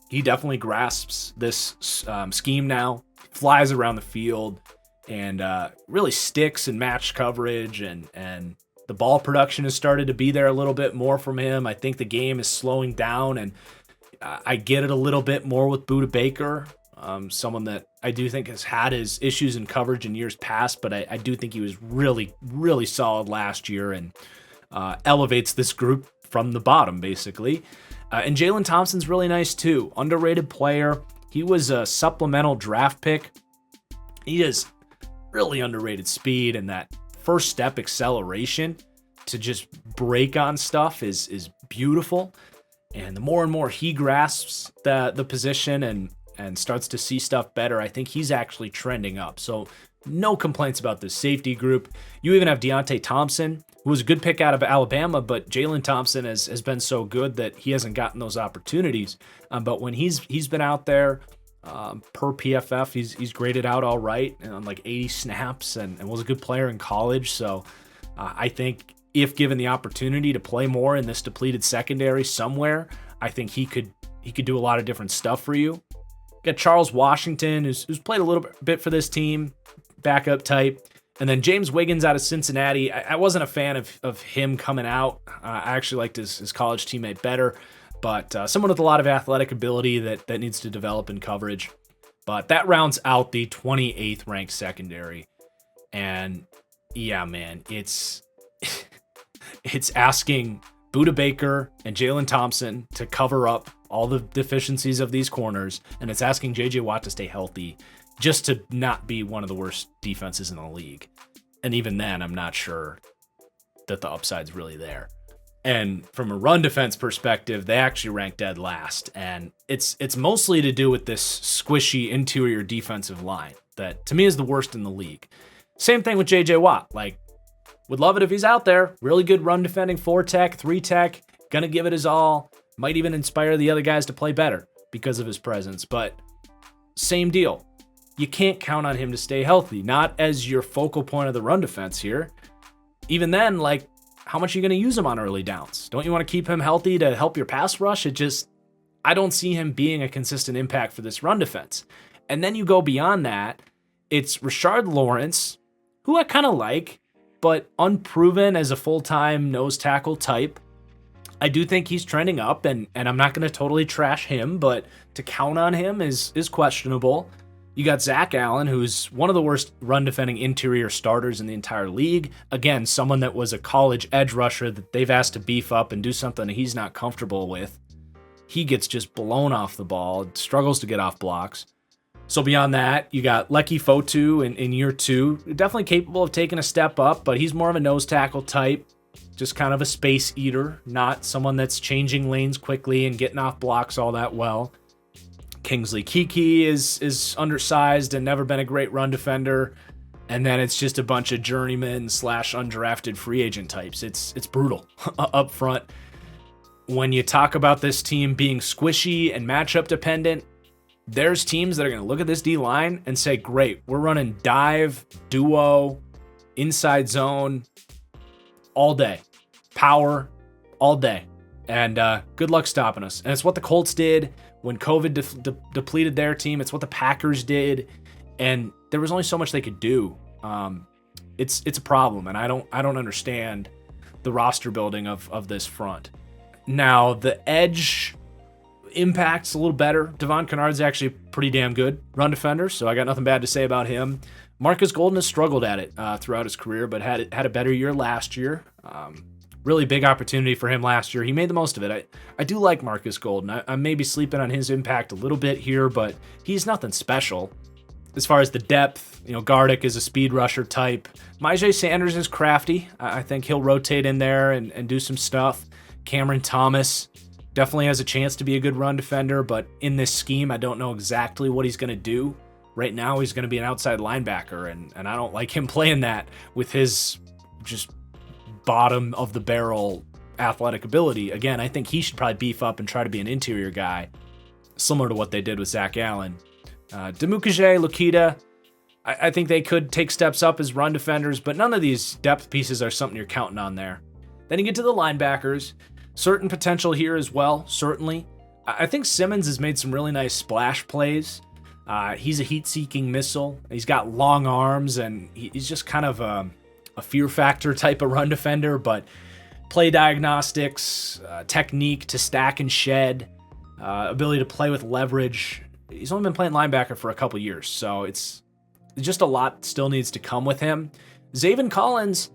He definitely grasps this scheme now, flies around the field, and really sticks in match coverage, and the ball production has started to be there a little bit more from him. I think the game is slowing down, and I get it a little bit more with Budda Baker, someone that I do think has had his issues in coverage in years past, but I do think he was really, really solid last year and elevates this group from the bottom, basically. And Jalen Thompson's really nice too. Underrated player. He was a supplemental draft pick. He has really underrated speed, and that first step acceleration to just break on stuff is beautiful. And the more and more he grasps the position and starts to see stuff better, I think he's actually trending up. So no complaints about this safety group. You even have Deontay Thompson, who was a good pick out of Alabama, but Jalen Thompson has been so good that he hasn't gotten those opportunities. But when he's been out there, per PFF, he's graded out all right on like 80 snaps and was a good player in college. So I think if given the opportunity to play more in this depleted secondary somewhere, I think he could do a lot of different stuff for you. Got Charles Washington, who's played a little bit for this team, backup type. And then James Wiggins out of Cincinnati. I wasn't a fan of him coming out. I actually liked his college teammate better, but someone with a lot of athletic ability that needs to develop in coverage. But that rounds out the 28th ranked secondary. And yeah, man, it's asking Budda Baker and Jalen Thompson to cover up all the deficiencies of these corners, and it's asking J.J. Watt to stay healthy just to not be one of the worst defenses in the league. And even then, I'm not sure that the upside's really there. And from a run defense perspective, they actually rank dead last, and it's mostly to do with this squishy interior defensive line that, to me, is the worst in the league. Same thing with J.J. Watt. Like, would love it if he's out there. Really good run defending, 4-tech, 3-tech, gonna give it his all. Might even inspire the other guys to play better because of his presence. But same deal. You can't count on him to stay healthy, not as your focal point of the run defense here. Even then, like, how much are you going to use him on early downs? Don't you want to keep him healthy to help your pass rush? I don't see him being a consistent impact for this run defense. And then you go beyond that, it's Rashard Lawrence, who I kind of like, but unproven as a full-time nose tackle type. I do think he's trending up, and I'm not going to totally trash him, but to count on him is questionable. You got Zach Allen, who's one of the worst run-defending interior starters in the entire league. Again, someone that was a college edge rusher that they've asked to beef up and do something that he's not comfortable with. He gets just blown off the ball, struggles to get off blocks. So beyond that, you got Leki Fotu in year 2. Definitely capable of taking a step up, but he's more of a nose tackle type. Just kind of a space eater, not someone that's changing lanes quickly and getting off blocks all that well. Kingsley Kiki is undersized and never been a great run defender. And then it's just a bunch of journeymen / undrafted free agent types. It's brutal up front. When you talk about this team being squishy and matchup dependent, there's teams that are going to look at this D-line and say, great, we're running dive, duo, inside zone all day. Power all day. And good luck stopping us. And it's what the Colts did when COVID depleted their team. It's what the Packers did. And there was only so much they could do. It's a problem, and I don't understand the roster building of this front. Now, the edge impact's a little better. Devon Kennard's actually pretty damn good run defender, so I got nothing bad to say about him. Marcus Golden has struggled at it throughout his career, but had a better year last year. Really big opportunity for him last year. He made the most of it. I do like Marcus Golden. I may be sleeping on his impact a little bit here, but he's nothing special. As far as the depth, Gardick is a speed rusher type. Myjai Sanders is crafty. I think he'll rotate in there and do some stuff. Cameron Thomas definitely has a chance to be a good run defender, but in this scheme, I don't know exactly what he's going to do. Right now, he's going to be an outside linebacker, and I don't like him playing that with his just bottom of the barrel athletic ability. Again, I think he should probably beef up and try to be an interior guy, similar to what they did with Zach Allen. Demukage, Lukita, I think they could take steps up as run defenders, but none of these depth pieces are something you're counting on there. Then you get to the linebackers. Certain potential here as well, certainly. I think Simmons has made some really nice splash plays. He's a heat-seeking missile. He's got long arms, and he's just kind of a fear factor type of run defender, but play diagnostics, technique to stack and shed, ability to play with leverage. He's only been playing linebacker for a couple years, so it's just a lot still needs to come with him. Zaven Collins,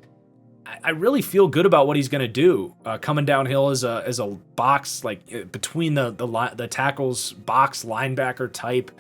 I really feel good about what he's going to do. Coming downhill as a box, like between the tackles, box linebacker type.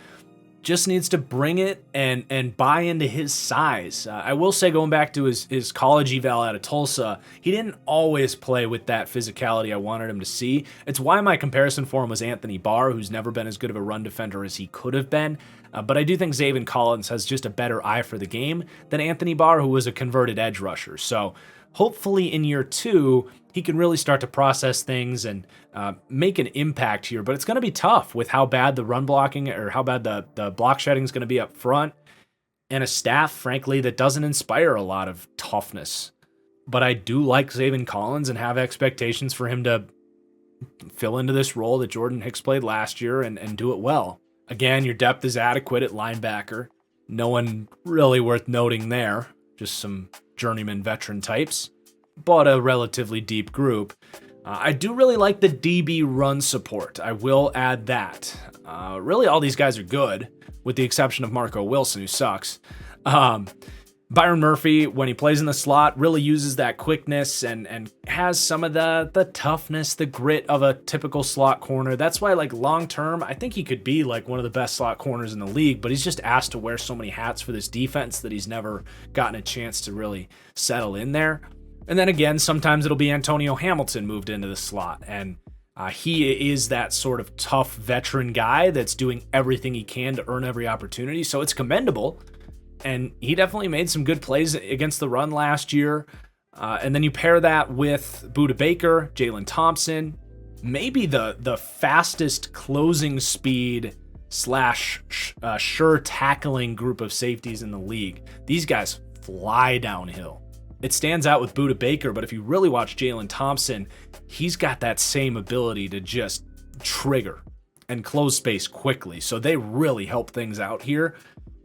Just needs to bring it and buy into his size. I will say, going back to his college eval out of Tulsa, he didn't always play with that physicality I wanted him to see. It's why my comparison for him was Anthony Barr, who's never been as good of a run defender as he could have been. But I do think Zaven Collins has just a better eye for the game than Anthony Barr, who was a converted edge rusher. So hopefully in year 2, he can really start to process things and make an impact here. But it's going to be tough with how bad the run blocking or how bad the block shedding is going to be up front, and a staff, frankly, that doesn't inspire a lot of toughness. But I do like Zaven Collins and have expectations for him to fill into this role that Jordan Hicks played last year and do it well. Again, your depth is adequate at linebacker. No one really worth noting there. Just some journeyman veteran types, but a relatively deep group. I do really like the DB run support. I will add that. Really, all these guys are good, with the exception of Marco Wilson, who sucks. Byron Murphy, when he plays in the slot, really uses that quickness and has some of the toughness, the grit of a typical slot corner. That's why, like, long term, I think he could be like one of the best slot corners in the league, but he's just asked to wear so many hats for this defense that he's never gotten a chance to really settle in there. And then again, sometimes it'll be Antonio Hamilton moved into the slot, and he is that sort of tough veteran guy that's doing everything he can to earn every opportunity, so it's commendable. And he definitely made some good plays against the run last year. And then you pair that with Budda Baker, Jalen Thompson, maybe the fastest closing speed / sure tackling group of safeties in the league. These guys fly downhill. It stands out with Budda Baker, but if you really watch Jalen Thompson, he's got that same ability to just trigger and close space quickly. So they really help things out here.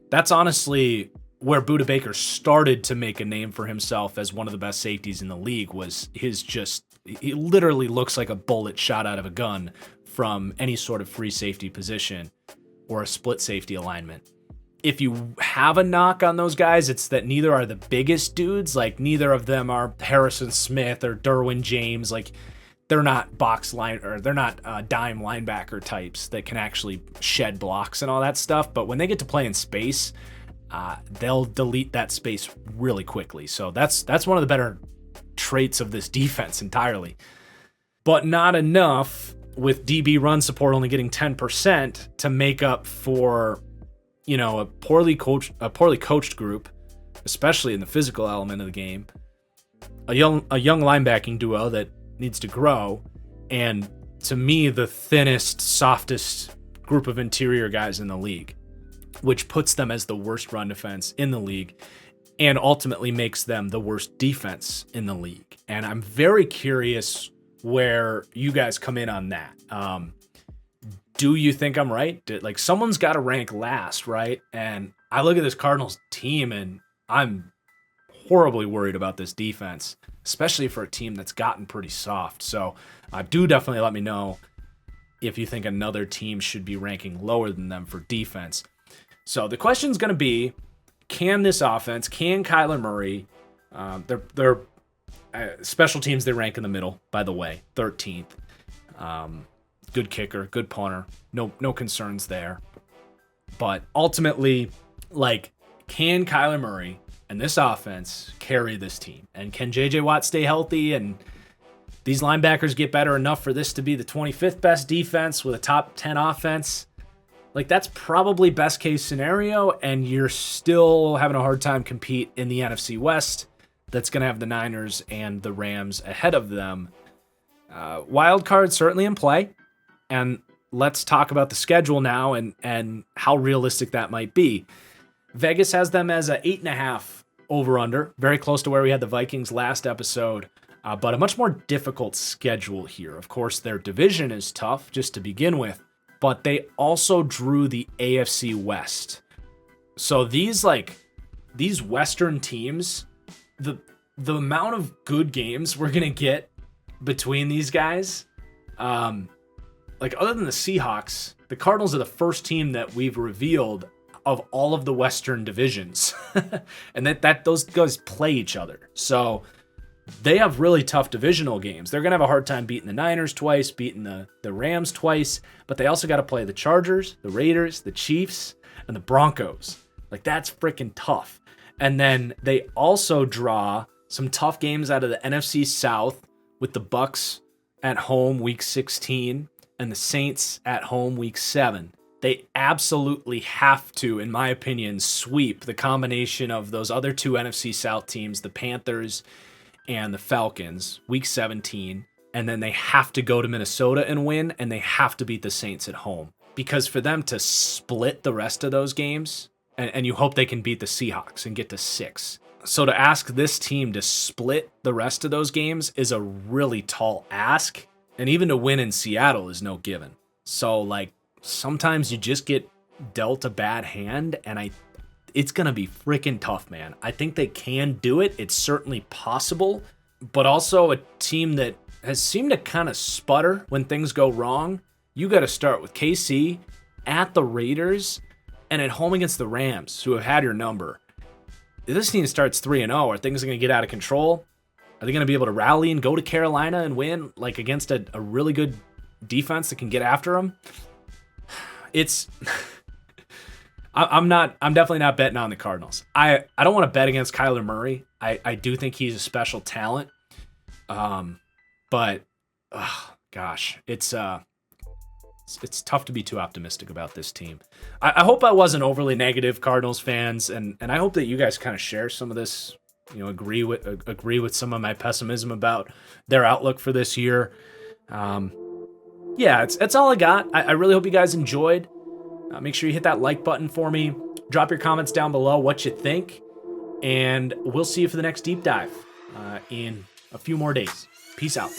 That's honestly where Budda Baker started to make a name for himself as one of the best safeties in the league. Was he literally looks like a bullet shot out of a gun from any sort of free safety position or a split safety alignment. If you have a knock on those guys, it's that neither are the biggest dudes. Like, neither of them are Harrison Smith or Derwin James. Like, they're not they're not dime linebacker types that can actually shed blocks and all that stuff. But when they get to play in space, they'll delete that space really quickly. So that's one of the better traits of this defense entirely. But not enough with DB run support only getting 10% to make up for, a poorly coached group, especially in the physical element of the game. A young linebacking duo that needs to grow, and to me, the thinnest, softest group of interior guys in the league, which puts them as the worst run defense in the league and ultimately makes them the worst defense in the league. And I'm very curious where you guys come in on that. Do you think I'm right? Like, someone's got to rank last, right? And I look at this Cardinals team and I'm horribly worried about this defense, especially for a team that's gotten pretty soft. So do definitely let me know if you think another team should be ranking lower than them for defense. So the question is going to be, can this offense, can Kyler Murray, their special teams, they rank in the middle, by the way, 13th. Good kicker, good punter, no concerns there. But ultimately, like, can Kyler Murray and this offense carry this team? And can J.J. Watt stay healthy and these linebackers get better enough for this to be the 25th best defense with a top 10 offense? Like, that's probably best case scenario, and you're still having a hard time compete in the NFC West. That's going to have the Niners and the Rams ahead of them. Wild card certainly in play, and let's talk about the schedule now and how realistic that might be. Vegas has them as a 8.5 over-under, very close to where we had the Vikings last episode. but a much more difficult schedule here. Of course, their division is tough just to begin with, but they also drew the AFC West. So these Western teams, the amount of good games we're gonna get between these guys, other than the Seahawks, the Cardinals are the first team that we've revealed of all of the Western divisions, and that those guys play each other. So they have really tough divisional games. They're gonna have a hard time beating the Niners twice, beating the Rams twice, but they also got to play the Chargers, the Raiders, the Chiefs, and the Broncos. That's freaking tough. And then they also draw some tough games out of the NFC South with the Bucks at home week 16 and the Saints at home week 7. They absolutely have to, in my opinion, sweep the combination of those other two NFC South teams, the Panthers and the Falcons, week 17. And then they have to go to Minnesota and win, and they have to beat the Saints at home. Because for them to split the rest of those games, and you hope they can beat the Seahawks and get to 6. So to ask this team to split the rest of those games is a really tall ask. And even to win in Seattle is no given. So sometimes you just get dealt a bad hand, and it's going to be freaking tough, man. I think they can do it. It's certainly possible, but also a team that has seemed to kind of sputter when things go wrong. You got to start with KC, at the Raiders, and at home against the Rams, who have had your number. If this team starts 3-0, are things going to get out of control? Are they going to be able to rally and go to Carolina and win against a really good defense that can get after them? I'm definitely not betting on the Cardinals. I don't want to bet against Kyler Murray. I do think he's a special talent. But gosh, it's tough to be too optimistic about this team. I hope I wasn't overly negative, Cardinals fans, and I hope that you guys kind of share some of this, agree with some of my pessimism about their outlook for this year. Yeah, that's all I got. I really hope you guys enjoyed. Make sure you hit that like button for me. Drop your comments down below what you think, and we'll see you for the next deep dive in a few more days. Peace out.